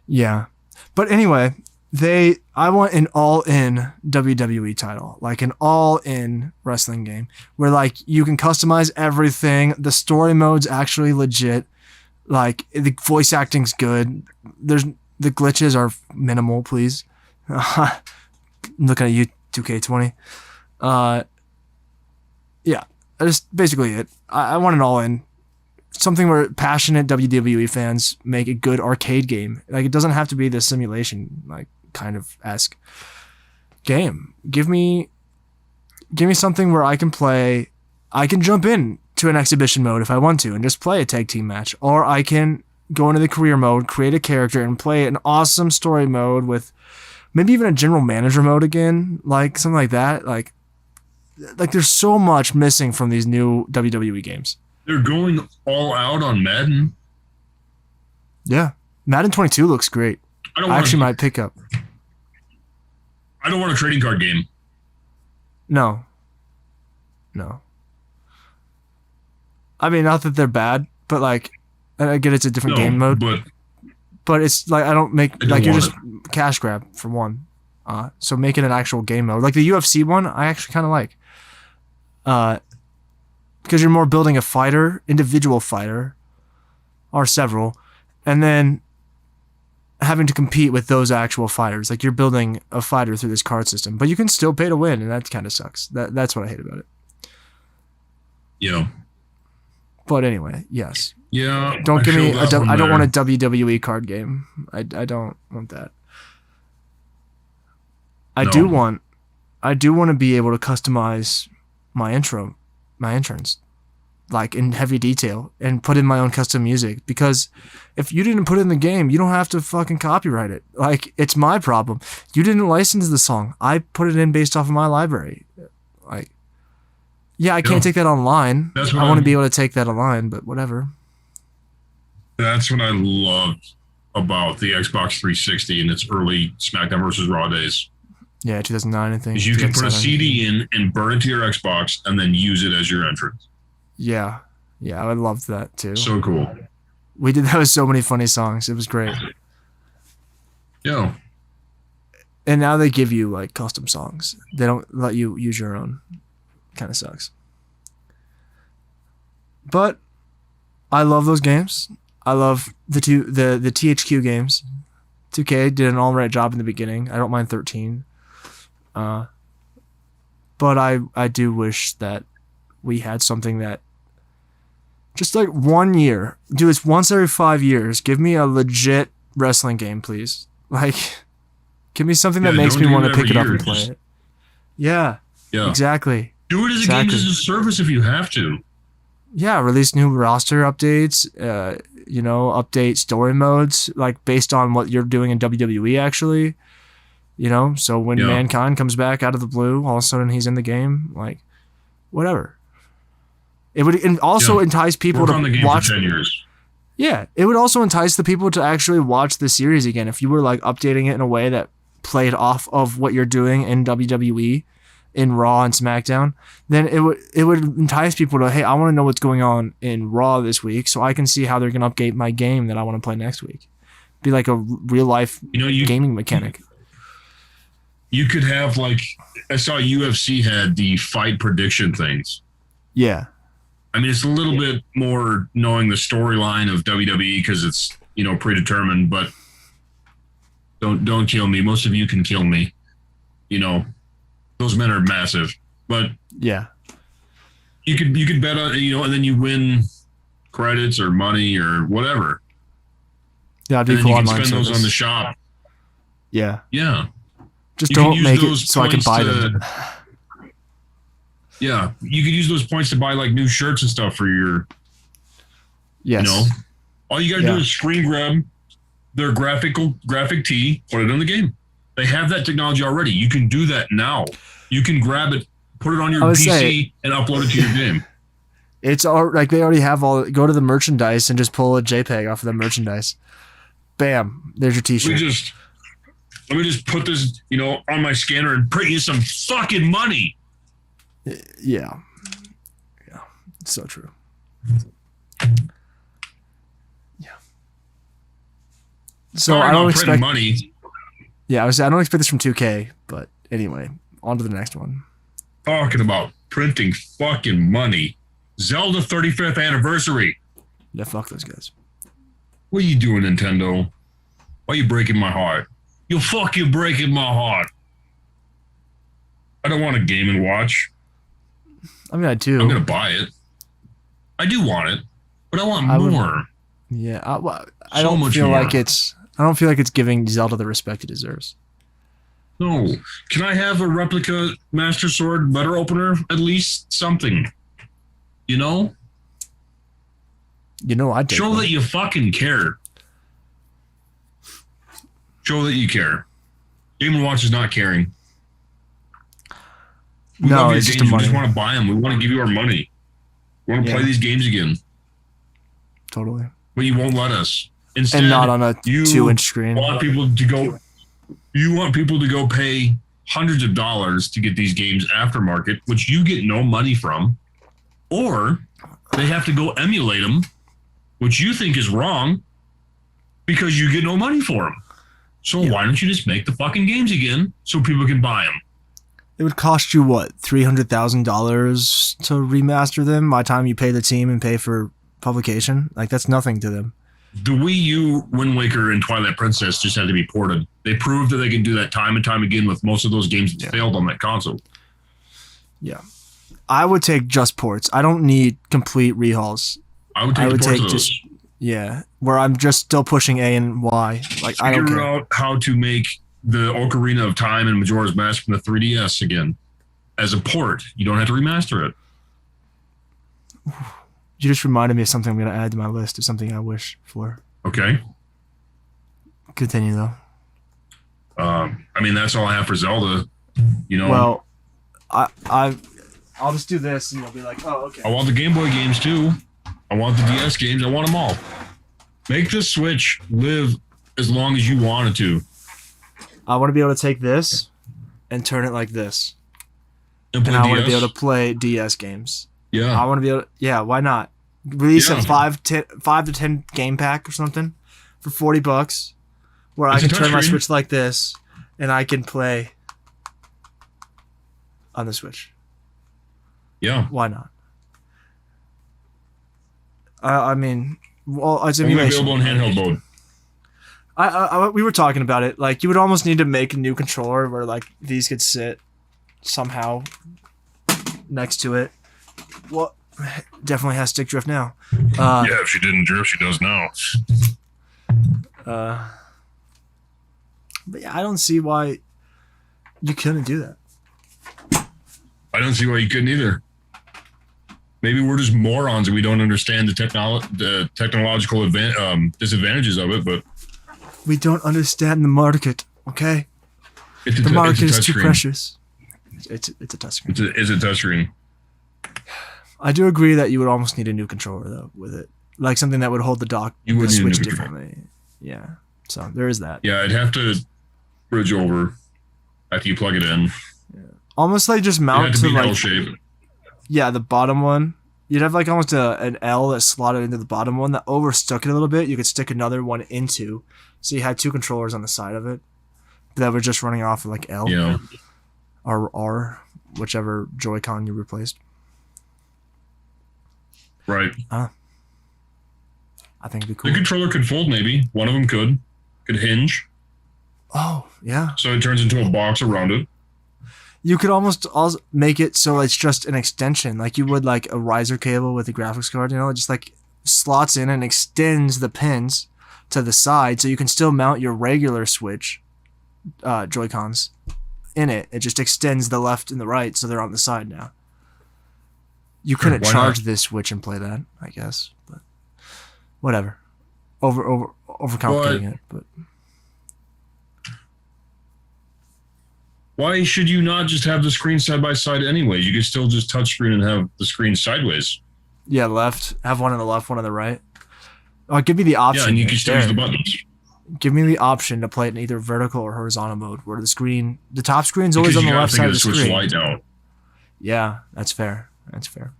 Yeah, but anyway, I want an all-in WWE title, like an all-in wrestling game where like you can customize everything. The story mode's actually legit. Like the voice acting's good. The glitches are minimal, please. I'm looking at you, 2K20. Yeah, that's basically it. I want an all-in. Something where passionate WWE fans make a good arcade game. Like it doesn't have to be the simulation, like kind of esque game. Give me something where I can play. I can jump in to an exhibition mode if I want to and just play a tag team match, or I can go into the career mode, create a character, and play an awesome story mode with maybe even a general manager mode again, like something like that. Like there's so much missing from these new WWE games. They're going all out on Madden. Yeah. Madden 22 looks great. I actually might pick up. I don't want a trading card game. No. I mean, not that they're bad, but like, I get it's a different game mode. But it's like, you're just cash grab for one. So make it an actual game mode. Like the UFC one, I actually kind of like. Because you're more building a fighter, individual fighter. or several, and then having to compete with those actual fighters. Like, you're building a fighter through this card system, but you can still pay to win, and that kind of sucks. That's what I hate about it. Yeah. But anyway, yes. Yeah. Don't give me I don't want a WWE card game. I don't want that. I do want to be able to customize my entrance, like in heavy detail, and put in my own custom music, because if you didn't put it in the game, you don't have to fucking copyright it. Like, it's my problem. You didn't license the song. I put it in based off of my library. Like, yeah, I can't take that online. I want to be able to take that online, but whatever. That's what I loved about the Xbox 360 in its early SmackDown versus Raw days. Yeah, 2009, I think. Is you can put a CD in and burn it to your Xbox and then use it as your entrance. Yeah, I would love that too. So cool. We did that with so many funny songs. It was great. Yeah. And now they give you like custom songs. They don't let you use your own. Kind of sucks. But I love those games. I love the THQ games. 2K did an all right job in the beginning. I don't mind 13. But I do wish that we had something that just like 1 year. Do this once every 5 years. Give me a legit wrestling game, please. Like, give me something that makes me want to pick it up and play it. Yeah. Exactly. Do it as a game as a service if you have to. Yeah, release new roster updates, update story modes, like based on what you're doing in WWE actually. So when Mankind comes back out of the blue, all of a sudden he's in the game, like whatever. It would also entice people to watch. For 10 years. Yeah, it would also entice the people to actually watch the series again if you were like updating it in a way that played off of what you're doing in WWE. In Raw and SmackDown, then it would entice people to, hey, I want to know what's going on in Raw this week, so I can see how they're gonna update my game that I want to play next week. Be like a real life gaming mechanic. You could have like, I saw UFC had the fight prediction things. Yeah, I mean, it's a little bit more knowing the storyline of WWE because it's predetermined, but don't kill me. Most of you can kill me. Those men are massive, but yeah, you could bet on and then you win credits or money or whatever. Yeah, and then you can spend those on the shop. Yeah. Just you don't make it so I can buy them. Yeah, you could use those points to buy like new shirts and stuff for your. Yes. All you gotta do is screen grab their graphic tee, put it on the game. They have that technology already. You can do that now. You can grab it, put it on your PC, and upload it to your game. It's all like they already have all. Go to the merchandise and just pull a JPEG off of the merchandise. Bam! There's your T-shirt. Let me just put this, on my scanner and print you some fucking money. Yeah, it's so true. Yeah. So I don't expect money. Yeah, I don't expect this from 2K, but anyway, on to the next one. Talking about printing fucking money. Zelda 35th anniversary. Yeah, fuck those guys. What are you doing, Nintendo? Why are you breaking my heart? You breaking my heart. I don't want a Game & Watch. I mean, I do. I'm going to buy it. I do want it, but I want more. Yeah, I don't feel like it's giving Zelda the respect it deserves. No. Can I have a replica Master Sword letter opener? At least something. I'd take Show one. that you fucking care. Show that you care. Game & Watch is not caring. We love it's your just games. a money. We just want to buy them. We want to give you our money. We want to play these games again. Totally. But you won't let us. Instead, and not on a 2-inch screen. You want people to go pay hundreds of dollars to get these games aftermarket, which you get no money from, or they have to go emulate them, which you think is wrong, because you get no money for them. So why don't you just make the fucking games again so people can buy them? It would cost you what, $300,000 to remaster them by the time you pay the team and pay for publication? Like, that's nothing to them. The Wii U, Wind Waker, and Twilight Princess just had to be ported. They proved that they can do that time and time again with most of those games that failed on that console. Yeah. I would take just ports. I don't need complete rehauls. I would take just where I'm just still pushing A and Y. Like I don't care. Figure out how to make the Ocarina of Time and Majora's Mask from the 3DS again as a port. You don't have to remaster it. You just reminded me of something I'm going to add to my list of something I wish for. Okay. Continue though. I mean, that's all I have for Zelda. You know. Well, I'll just do this, and you'll be like, "Oh, okay." I want the Game Boy games too. I want the DS games. I want them all. Make the Switch live as long as you want it to. I want to be able to take this and turn it like this, And I want to be able to play DS games. Yeah. I want to be able to, yeah, why not? Release a 5 to 10 game pack or something for $40 where I can turn my Switch like this and I can play on the Switch. Yeah. Why not? I mean, well, it's only available in handheld mode. We were talking about it. Like, you would almost need to make a new controller where, like, these could sit somehow next to it. Well, definitely has stick drift now. Yeah, if she didn't drift, she does now. But yeah, I don't see why you couldn't do that. I don't see why you couldn't either. Maybe we're just morons and we don't understand the technological disadvantages of it, but we don't understand the market. Okay, the market is too precious. It's a touchscreen. It's a touchscreen. I do agree that you would almost need a new controller though with it, like something that would hold the Switch differently. Yeah, so there is that. Yeah, I'd have to bridge over after you plug it in. Yeah. Almost like just mount to like L-shape. Yeah, the bottom one. You'd have like almost an L that slotted into the bottom one that overstuck it a little bit. You could stick another one into, so you had two controllers on the side of it that were just running off of like L or R, whichever Joy-Con you replaced. Right. I think it'd be cool. The controller could fold, maybe. One of them could hinge. Oh, yeah. So it turns into a box around it. You could almost also make it so it's just an extension, like you would like a riser cable with a graphics card, you know, it just like slots in and extends the pins to the side so you can still mount your regular Switch Joy-Cons in it. It just extends the left and the right so they're on the side now. You couldn't charge this Switch and play that, I guess, but whatever. Overcomplicating it, but why should you not just have the screen side by side anyway? You could still just touch screen and have the screen sideways. Yeah, left. Have one on the left, one on the right. Oh, give me the option. Yeah, and you can still use the buttons. Give me the option to play it in either vertical or horizontal mode, where the top screen's always on the left side of the screen. Light now. Yeah, that's fair. That's fair.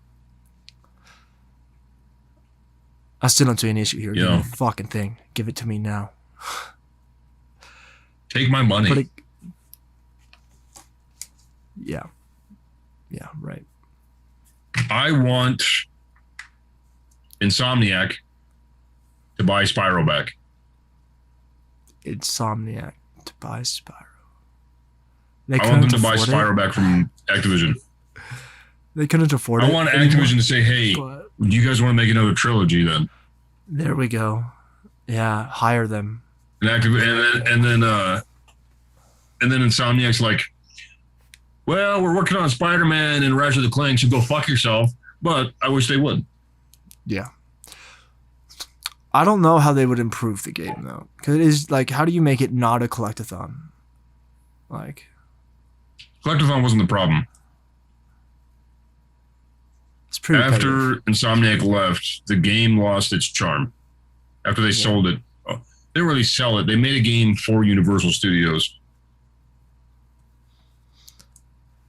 I still don't see an issue here. Yeah. Give me the fucking thing. Give it to me now. Take my money. Yeah. Yeah, right. I want Insomniac to buy Spyro back. Insomniac to buy Spyro. I want them to buy Spyro back from Activision. They couldn't afford it. I want Activision to say, hey, do you guys want to make another trilogy then? There we go. Yeah, hire them. And then Insomniac's like, well, we're working on Spider-Man and Ratchet the Clank, so go fuck yourself. But I wish they would. Yeah. I don't know how they would improve the game, though. Because it is, like, how do you make it not a collectathon? Like... Collectathon wasn't the problem. It's pretty After Insomniac left, the game lost its charm. After they sold it. They didn't really sell it. They made a game for Universal Studios.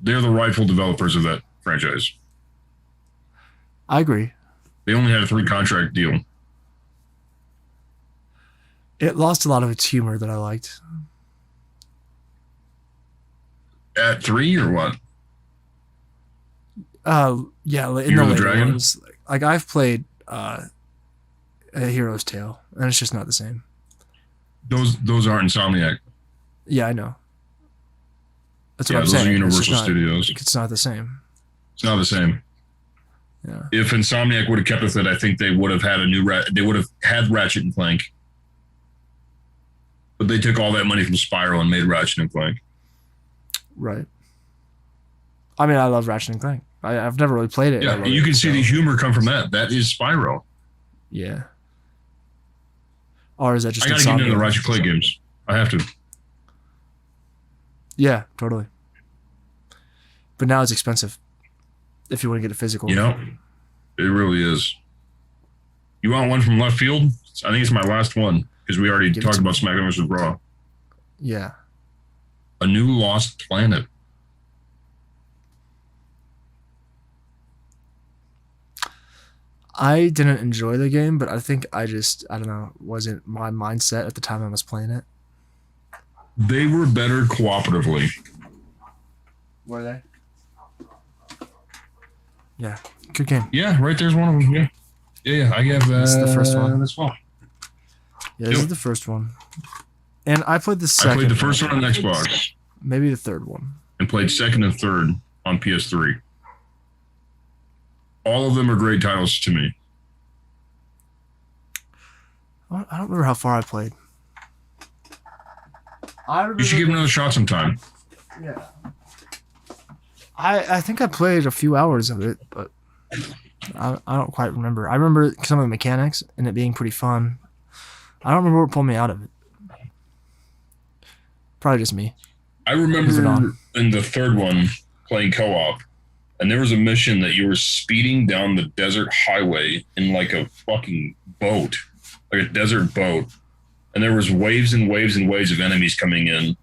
They're the rightful developers of that franchise. I agree. They only had a 3-contract deal. It lost a lot of its humor that I liked. At 3 or what? Yeah, in Year the of the later Dragon? ones. Like I've played A Hero's Tale, and it's just not the same. Those aren't Insomniac. Yeah, I know. That's what Yeah, I'm those saying. are Universal It's just Studios. It's not the same. It's not the same. Yeah. If Insomniac would have kept with it, I think they would have had they would have had Ratchet and Clank. But they took all that money from Spyro and made Ratchet and Clank. Right. I mean, I love Ratchet and Clank. I've never really played it. Yeah, you can see the humor come from that. That is Spyro. Yeah. Or is that just I gotta get into the Ratchet and Clank games. I have to. Yeah, totally. But now it's expensive if you want to get it physical. Yeah, it really is. You want one from left field? I think it's my last one because we already talked about SmackDown vs. Raw. Yeah. A New Lost Planet. I didn't enjoy the game, but I think I don't know, wasn't my mindset at the time I was playing it. They were better cooperatively. Were they? Yeah. Good game. Yeah, right there's one of them. Yeah. Yeah, I have This is the first one. as well. Yeah, this is the first one. And I played the second I played the first one on Xbox. Maybe the third one. And played second and third on PS3. All of them are great titles to me. I don't remember how far I played. You should give it another shot sometime. Yeah. I think I played a few hours of it, but I don't quite remember. I remember some of the mechanics and it being pretty fun. I don't remember what pulled me out of it. Probably just me. I remember in the third one playing co-op, and there was a mission that you were speeding down the desert highway in like a fucking boat, like a desert boat, and there was waves and waves and waves of enemies coming in.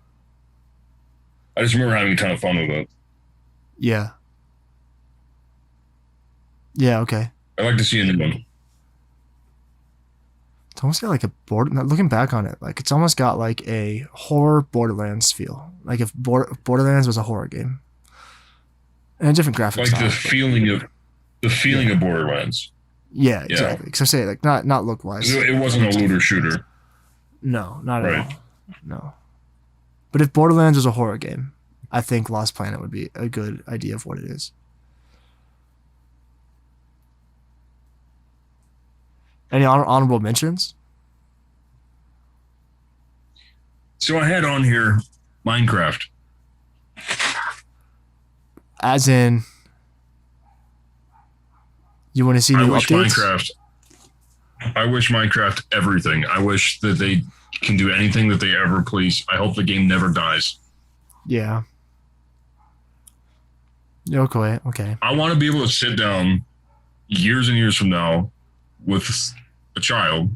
I just remember having a ton of fun with it. Yeah. Yeah, okay. I'd like to see a new one. It's almost got like a looking back on it, like it's almost got like a horror Borderlands feel. Like if Borderlands was a horror game. And a different graphic style. Like the feeling of Borderlands. Yeah, exactly. Because I say like not look wise. It wasn't a looter shooter. No, not at all. No. But if Borderlands was a horror game, I think Lost Planet would be a good idea of what it is. Any honorable mentions? So I had on here Minecraft. As in, you want to see new updates? I wish Minecraft everything. I wish that they can do anything that they ever please. I hope the game never dies. Yeah. Okay. I want to be able to sit down years and years from now with a child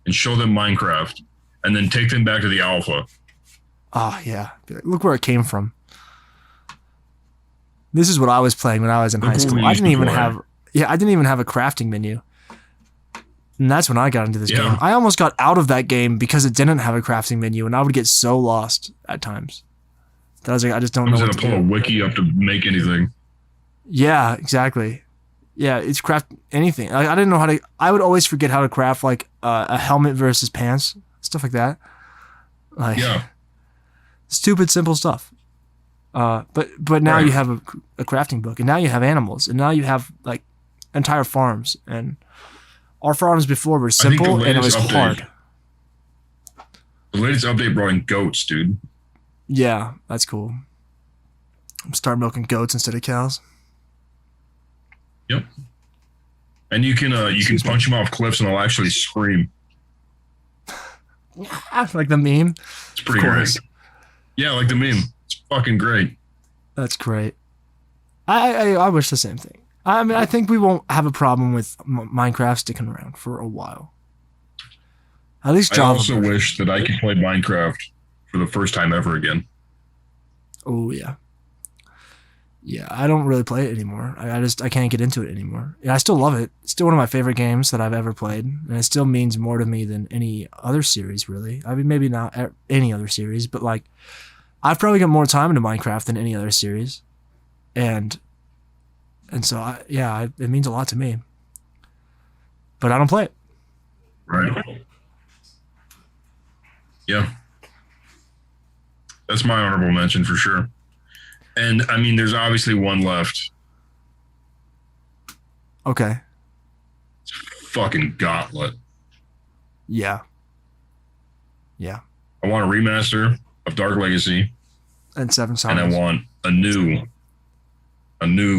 and show them Minecraft and then take them back to the alpha. Oh, yeah. Look where it came from. This is what I was playing when I was in high school. I didn't even have a crafting menu. And that's when I got into this game. I almost got out of that game because it didn't have a crafting menu, and I would get so lost at times. That I was like, I just don't know what to do. I'm going to pull a wiki up to make anything. Yeah, exactly. Yeah, it's craft anything. I didn't know how to. I would always forget how to craft like a helmet versus pants, stuff like that. Like, stupid simple stuff. But now you have a crafting book, and now you have animals, and now you have like entire farms. And our farms before were simple, and it was hard. The latest update brought in goats, dude. Yeah, that's cool. Start milking goats instead of cows. Yep. And you can punch them off cliffs and they'll actually scream. Like the meme. It's pretty great. Yeah, like the meme. It's fucking great. That's great. I wish the same thing. I mean, I think we won't have a problem with Minecraft sticking around for a while. At least Java. I also wish that I could play Minecraft for the first time ever again. Oh, yeah. Yeah, I don't really play it anymore. I can't get into it anymore. Yeah, I still love it. It's still one of my favorite games that I've ever played, and it still means more to me than any other series, really. I mean, maybe not any other series, but like, I've probably got more time into Minecraft than any other series, and so it means a lot to me. But I don't play it. Right. Yeah. That's my honorable mention for sure. And I mean, there's obviously one left. Okay. It's fucking Gauntlet. Yeah. Yeah. I want a remaster of Dark Legacy. And Seven And I Summers. want a new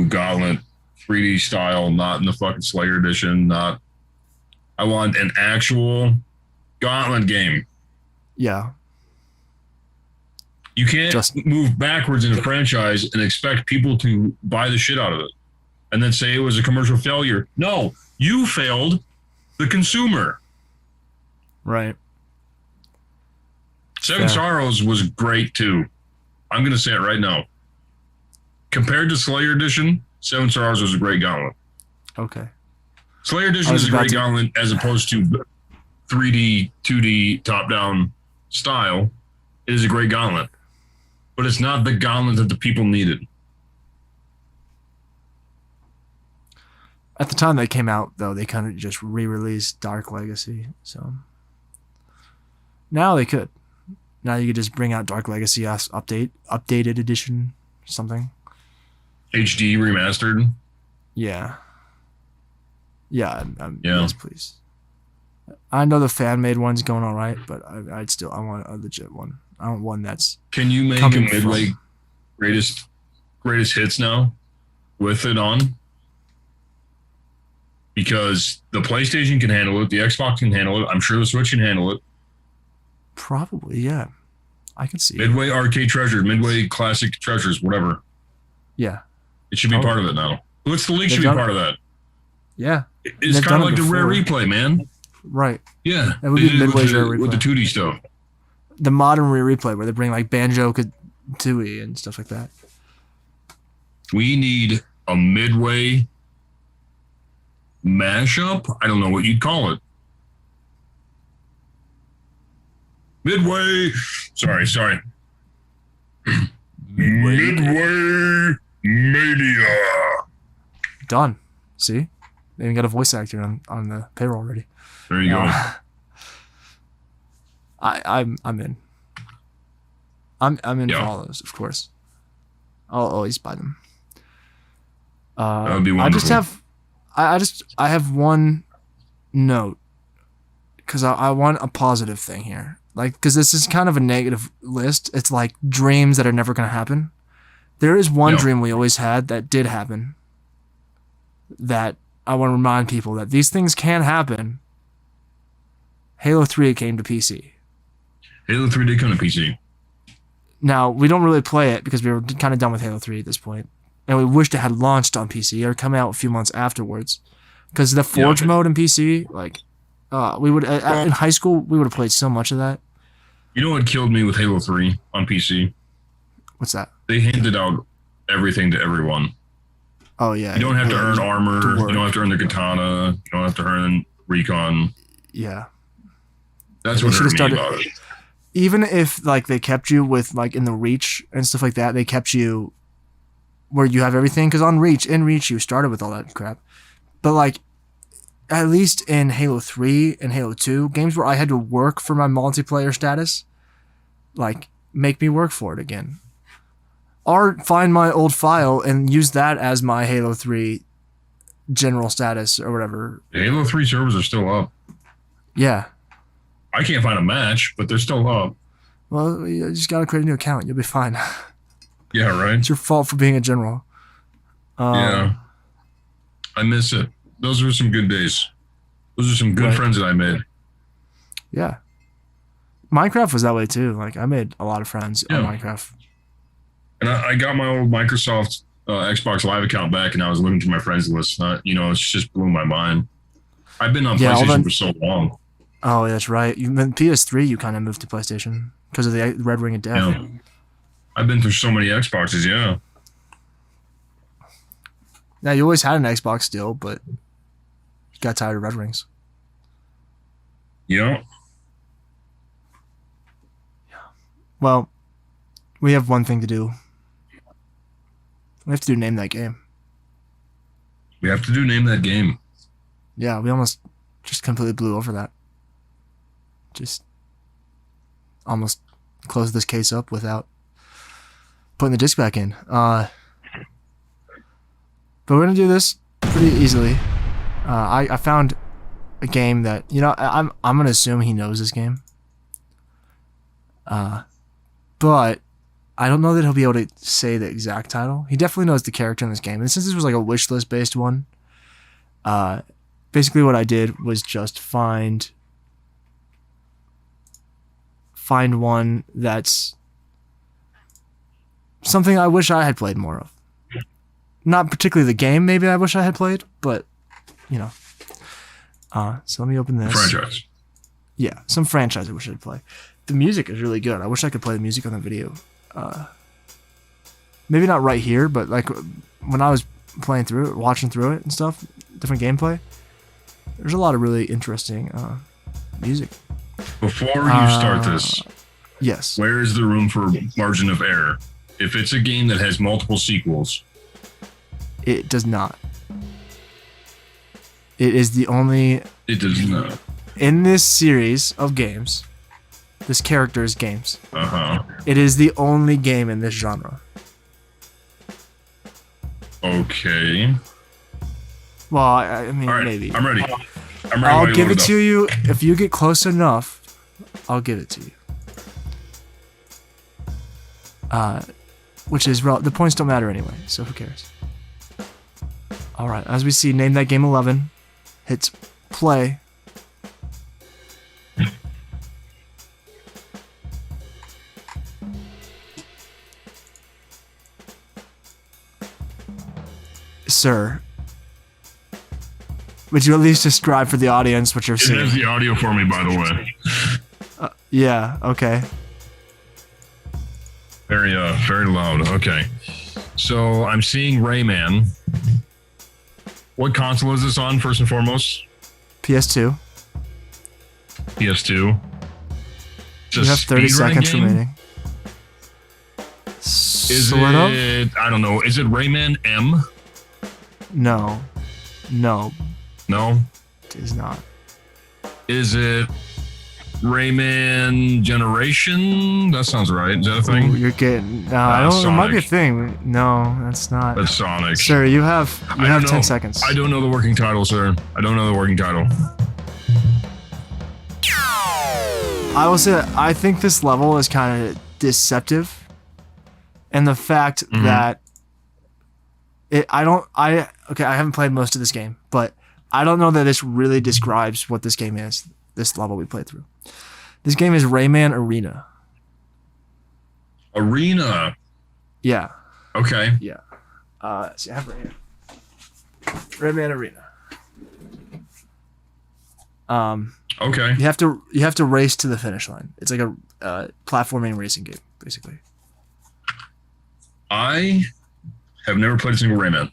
Gauntlet 3D style, not in the fucking Slayer edition. I want an actual Gauntlet game. Yeah. You can't move backwards in a franchise and expect people to buy the shit out of it and then say it was a commercial failure. No, you failed the consumer. Right. Seven Sorrows was great too. I'm going to say it right now. Compared to Slayer Edition, Seven Sorrows was a great Gauntlet. Okay. Slayer Edition is a great Gauntlet as opposed to 3D, 2D, top-down style. It is a great Gauntlet. But it's not the Gauntlet that the people needed. At the time they came out, though, they kind of just re-released Dark Legacy. So now they could. Now you could just bring out Dark Legacy as updated edition, something. HD remastered. Yeah. Yeah. Yeah. Yes, please. I know the fan made one's going all right, but I want a legit one. I want one that's. Can you make a Midway greatest hits now with it on? Because the PlayStation can handle it, the Xbox can handle it. I'm sure the Switch can handle it. Probably, yeah. I can see Midway Arcade Treasure, Midway Classic Treasures, whatever. Yeah. It should be part of it now. What's the League should be part of that. Yeah. It's kind of like the Rare Replay, man. Right. Yeah. That would be Midway's Rare Replay. With the 2D stuff. The modern Rare Replay where they bring like Banjo-Kazooie and stuff like that. We need a Midway mashup? I don't know what you'd call it. Midway. Sorry. Midway Mania. Done. See? They even got a voice actor on the payroll already. There you go. I'm in. I'm in for all those, of course. I'll always buy them. That would be wonderful. I have one note because I want a positive thing here. Like, because this is kind of a negative list. It's like dreams that are never going to happen. There is one dream we always had that did happen. That I want to remind people that these things can happen. Halo 3 came to PC. Halo 3 did come to PC. Now, we don't really play it because we were kind of done with Halo 3 at this point. And we wished it had launched on PC or come out a few months afterwards. Because the Forge mode in PC, like, we would in high school, we would have played so much of that. You know what killed me with Halo 3 on PC? What's that? They handed out everything to everyone. Oh, yeah. You don't have to earn armor. You don't have to earn the katana. You don't have to earn recon. Yeah. That's what hurt me about it. Even if, like, they kept you with, like, in the Reach and stuff like that, they kept you where you have everything. Because in Reach, you started with all that crap. But, like, at least in Halo 3 and Halo 2, games where I had to work for my multiplayer status, like, make me work for it again. Or find my old file and use that as my Halo 3 general status or whatever. The Halo 3 servers are still up. Yeah. I can't find a match, but they're still up. Well, you just gotta create a new account. You'll be fine. Yeah, right? It's your fault for being a general. Yeah. I miss it. Those were some good days. Those are some good friends that I made. Yeah. Minecraft was that way too. Like, I made a lot of friends on Minecraft. And I got my old Microsoft Xbox Live account back, and I was looking through my friends list. It's just blew my mind. I've been on PlayStation for so long. Oh, that's right. You meant PS3. You kind of moved to PlayStation because of the Red Ring of Death. Yeah. I've been through so many Xboxes. Yeah. Now you always had an Xbox still, but you got tired of Red Rings. Yeah. Well, we have one thing to do. We have to name that game. We have to name that game. Yeah, we almost just completely blew over that. just almost close this case up without putting the disc back in. But we're gonna do this pretty easily. I found a game that, you know, I'm gonna assume he knows this game. But I don't know that he'll be able to say the exact title. He definitely knows the character in this game. And since this was like a Wishlist based one, basically what I did was just find one that's something I wish I had played more of. Not particularly the game, maybe I wish I had played, but you know. So let me open this. Franchise. Yeah, some franchise I wish I'd play. The music is really good. I wish I could play the music on the video. Maybe not right here, but like when I was playing through it, watching through it and stuff, different gameplay, there's a lot of really interesting music. Before you start this, yes. where is the room for margin of error? If it's a game that has multiple sequels, It does not. It is the only... It does not. In this series of games, this character's games, it is the only game in this genre. Okay. Well, I mean, All right, maybe. I'm ready. I'll give it to you. If you get close enough, I'll give it to you. Which is... the points don't matter anyway, so who cares? Alright, as we see, name that game 11. Hits play. Sir, would you at least describe for the audience what you're seeing? It has the audio for me, by the way. Yeah, okay. Very loud. Okay. So I'm seeing Rayman. What console is this on, first and foremost? PS2. PS2. You have 30 seconds remaining. Is Sort of? it, I don't know, is it Rayman M? No. No, No? it is not. Is it Rayman Generation? That sounds right. Is that a thing? Ooh, you're getting... No, I don't... It might be a Sonic. thing. No, that's not. That's Sonic. Sir, you have 10 know. seconds. I don't know the working title, sir. I don't know the working title. I will say that I think this level is kind of deceptive. And the fact that I haven't played most of this game, but I don't know that this really describes what this game is, this level we played through. This game is Rayman Arena. Arena. Yeah. Okay. Yeah. See, I have it right here. Rayman Arena. Okay. You have to race to the finish line. It's like a platforming racing game, basically. I have never played a single Rayman.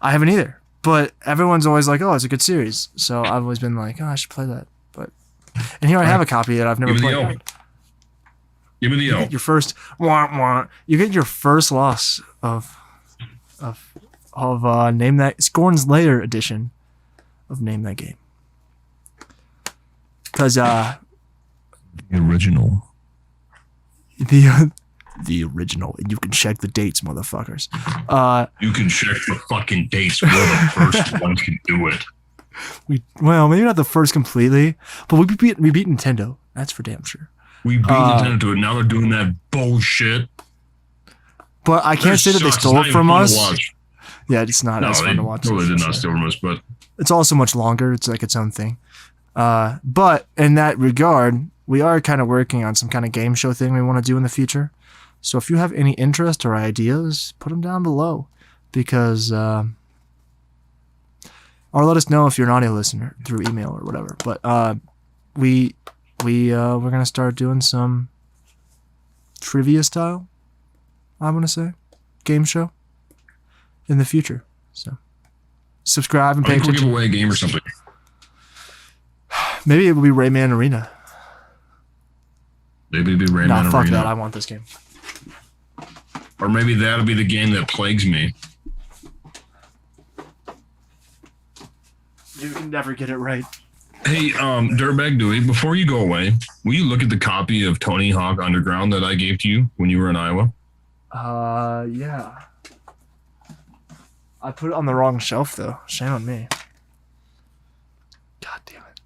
I haven't either, but everyone's always like, "Oh, it's a good series." So I've always been like, "Oh, I should play that." And here I have a copy that I've never Give me played. the O. Give me the You O. get your first You get your first loss of Name That Skorne's Lair edition of Name That Game. Because The original. the original, and you can check the dates, motherfuckers. You can check the fucking dates. We're the first ones can do it. Well, maybe not the first completely, but we beat Nintendo. That's for damn sure. We beat Nintendo to it. Now they're doing that bullshit. But I can't say that they stole it from us. Yeah, it's not as fun to watch. No, they did not steal from us, but it's also much longer. It's like its own thing. But in that regard, we are kind of working on some kind of game show thing we want to do in the future. So if you have any interest or ideas, put them down below, because or let us know if you're an audio listener through email or whatever. But we're gonna start doing some trivia style, I want to say, game show in the future. So subscribe and pay we'll give attention. away a game or something. Maybe it will be Rayman Arena. Maybe it'll be Rayman Nah, fuck Arena. that. I want this game. Or maybe that'll be the game that plagues me. You can never get it right. Hey, Dirtbag Dewey, before you go away, will you look at the copy of Tony Hawk Underground that I gave to you when you were in Iowa? Yeah. I put it on the wrong shelf though. Shame on me. God damn it.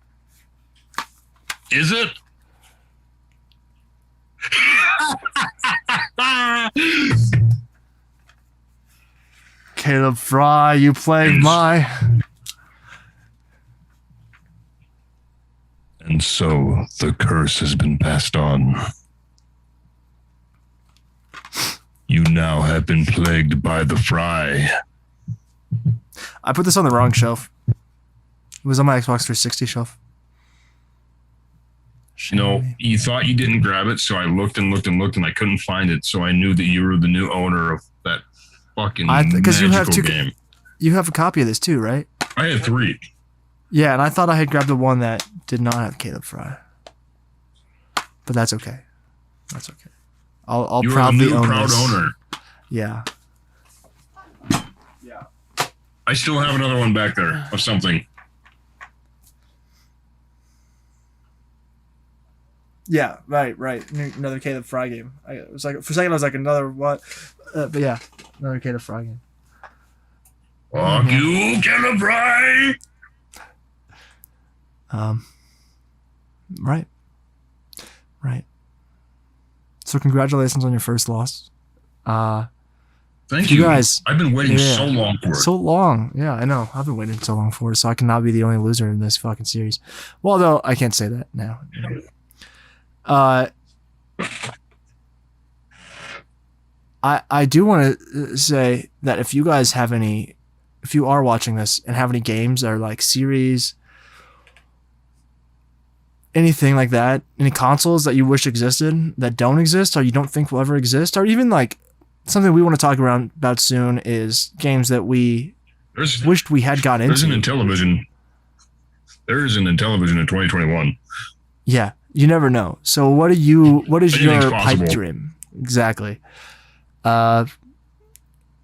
Is it? Caleb Fry, you played my. And so the curse has been passed on. You now have been plagued by the Fry. I put this on the wrong shelf. It was on my Xbox 360 shelf. You know, you thought you didn't grab it, so I looked and looked and looked, and I couldn't find it. So I knew that you were the new owner of that fucking magical game. You have a copy of this too, right? I had 3. Yeah, and I thought I had grabbed the one that did not have Caleb Fry, but that's okay. That's okay. I'll you proudly are the new own proud this. owner. Yeah. I still have another one back there of something. Yeah, right. Another Caleb Fry game. It was like for a second I was like another what, but yeah, another Caleb Fry game. Fuck you, Caleb Fry! Right. So congratulations on your first loss. Thank you guys. I've been waiting so long for it. So long. Yeah, I know. I've been waiting so long for it, so I cannot be the only loser in this fucking series. Well, though, I can't say that now. I do want to say that if you guys have any, if you are watching this and have any games or like series, anything like that, any consoles that you wish existed that don't exist or you don't think will ever exist, or even like something we want to talk about soon is games that we wished we had gotten into. There isn't in television in 2021. Yeah, you never know. So what is your pipe dream? Exactly. But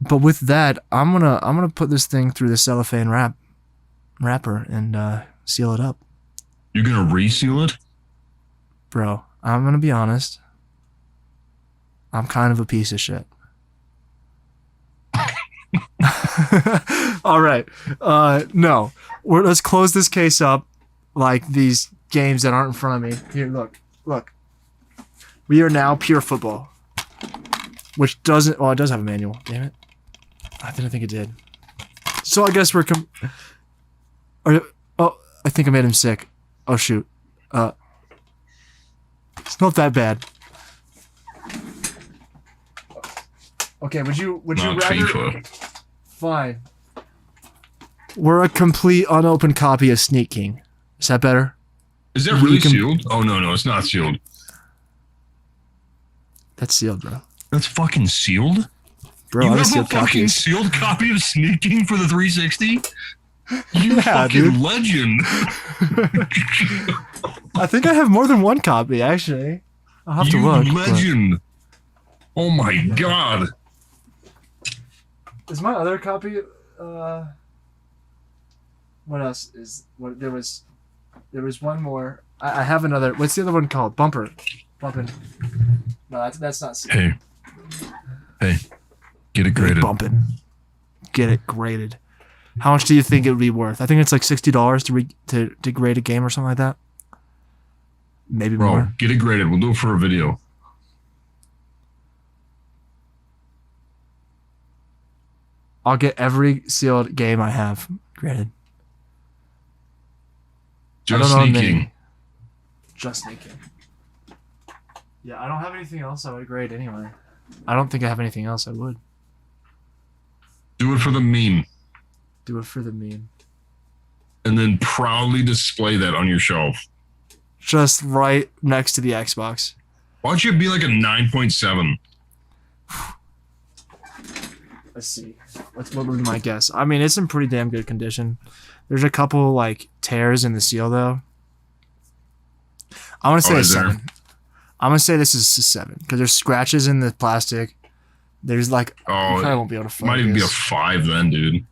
with that, I'm gonna put this thing through the cellophane wrapper and seal it up. You're gonna reseal it? Bro, I'm gonna be honest. I'm kind of a piece of shit. All right. No. Let's close this case up like these games that aren't in front of me. Here, look. We are now Pure Football. Which doesn't... Well, it does have a manual. Damn it. I didn't think it did. So I guess we're... I think I made him sick. Oh, shoot. It's not that bad. Okay, would you rather... FIFA. Fine. We're a complete unopened copy of Sneak King. Is that better? Is that really sealed? Oh, no, it's not sealed. That's sealed, bro. That's fucking sealed? Bro, you I have sealed a fucking copies. sealed copy of Sneak King for the 360? You fucking legend. I think I have more than one copy, actually. I'll have to look. You legend. Oh my god. Is my other copy what else is what there was one more. I have another. What's the other one called? Bumpin'. No, that's not sealed. Hey. Get it graded. Bumpin'. Get it graded. How much do you think it would be worth? I think it's like $60 to grade a game or something like that. Maybe more. Get it graded. We'll do it for a video. I'll get every sealed game I have graded. Just sneaking. Just sneaking. Yeah, I don't have anything else I would grade anyway. I don't think I have anything else I would. Do it for the meme. Do it for the meme. And then proudly display that on your shelf. Just right next to the Xbox. Why don't you be like a 9.7? Let's see. What would be my guess? I mean, it's in pretty damn good condition. There's a couple like tears in the seal though. I want to say a 7. I'm gonna say this is a 7 because there's scratches in the plastic. There's like you probably won't be able to find might even be a 5 then, dude.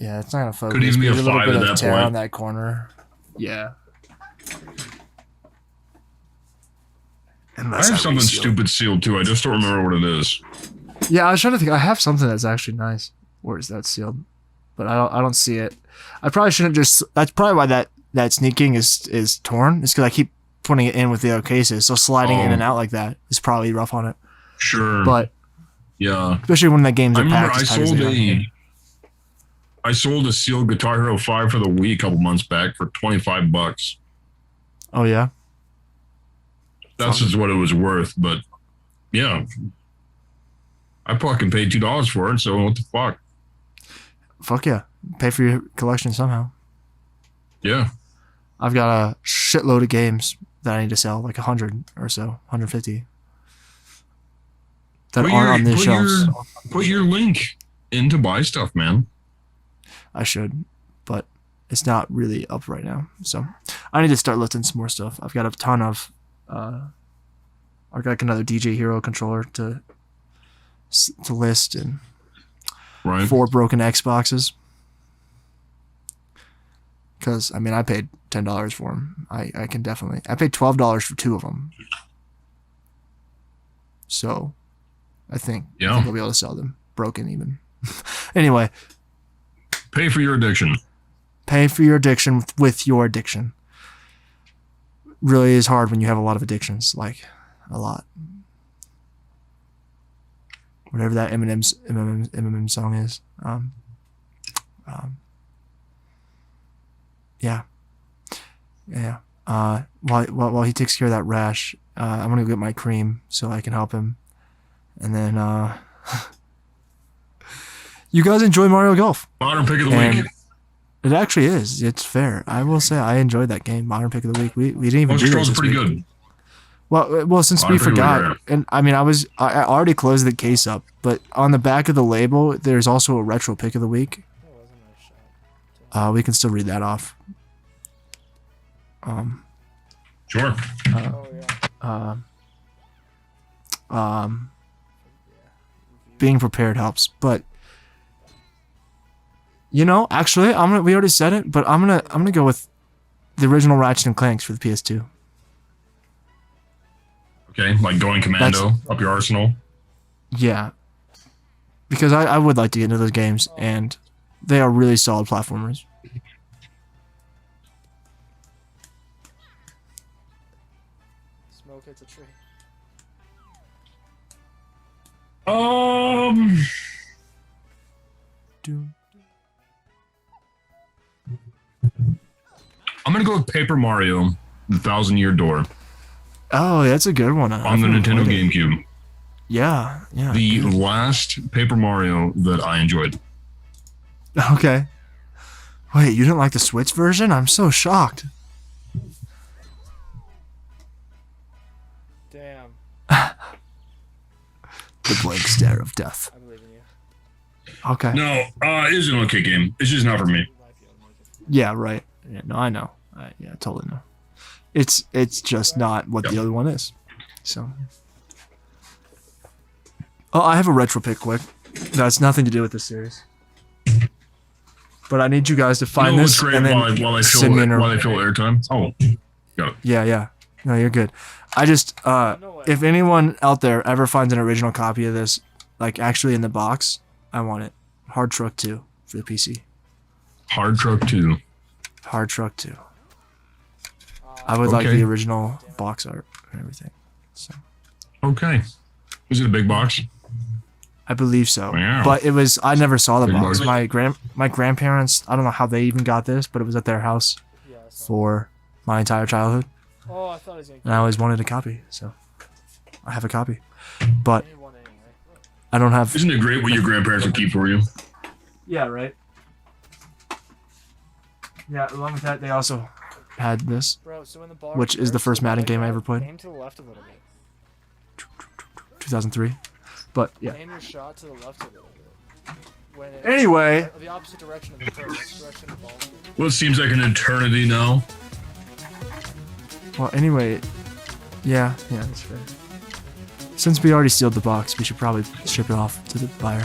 Yeah, it's not gonna focus. Could even be a There's little 5 bit at of that tear point. on that corner. Yeah. I Unless have something reseal it. stupid sealed too. I just don't remember what it is. Yeah, I was trying to think. I have something that's actually nice. Where is that sealed? But I don't see it. I probably shouldn't just. That's probably why that sneaking is torn. It's because I keep putting it in with the other cases. So sliding in and out like that is probably rough on it. Sure. But yeah, especially when the games I are remember packed. as tight as they are. I sold a sealed Guitar Hero 5 for the Wii a couple months back for $25. Oh yeah. That's just what it was worth. But yeah, I fucking paid $2 for it. So what the fuck? Fuck yeah. Pay for your collection somehow. Yeah. I've got a shitload of games that I need to sell, like 100 or so, 150. That aren't on these shelves. Put your link in to buy stuff, man. I should, but it's not really up right now. So I need to start lifting some more stuff. I've got a ton of I've got like another DJ Hero controller to list and 4 broken Xboxes. Because I mean, I paid $10 for them. I can definitely. I paid $12 for 2 of them. So, I think I'll be able to sell them broken even. Anyway, pay for your addiction. Pay for your addiction with your addiction. Really is hard when you have a lot of addictions, like a lot. Whatever that Eminem song is. Yeah. While he takes care of that rash, I'm gonna go get my cream so I can help him. And then you guys enjoy Mario Golf. Modern pick of the week. It actually is. It's fair. I will say I enjoyed that game. Modern pick of the week. We didn't even do controls this are pretty week. good. Well, since we forgot, and I mean, I already closed the case up, but on the back of the label, there's also a retro pick of the week. We can still read that off. Sure. Being prepared helps, but actually, we already said it, but I'm gonna go with the original Ratchet and Clanks for the PS2. Okay, like going commando up your arsenal. Yeah, because I would like to get into those games, and they are really solid platformers. Smoke hits a tree. I'm gonna go with Paper Mario, the 1,000-Year Door. Oh, that's a good one. On the Nintendo GameCube. Yeah. The last Paper Mario that I enjoyed. Okay. Wait, you didn't like the Switch version? I'm so shocked. Damn. The blank stare of death. I believe in you. Okay. No, it is an okay game. It's just not for me. Yeah, right. Yeah, no, I know. I totally know. It's just not what the other one is. So. Oh, I have a retro pick quick. That has nothing to do with this series. But I need you guys to find this and then while I fill airtime. Oh, got it. Yeah. No, you're good. I just if anyone out there ever finds an original copy of this, like actually in the box, I want it. Hard Truck 2 for the PC. Hard Truck 2. Hard Truck 2. I would like the original box art and everything. So. Okay. Is it a big box? I believe so. Wow. But I never saw the Big box. box. My grandparents, I don't know how they even got this, but it was at their house for my entire childhood. Oh, I thought it was gonna. And I always wanted a copy, so I have a copy. But I don't have. Isn't it great what your grandparents would keep for you? Yeah, right. Yeah, along with that, they also had this, Bro, so in the bar, which is the first Madden game I ever played. Aim to the left a little bit. 2003. But yeah. Aim your shot to the left a little bit. When it, Anyway. The opposite direction of the direction the ball. Well, it seems like an eternity now. Well, anyway, yeah, that's fair. Since we already sealed the box, we should probably ship it off to the buyer.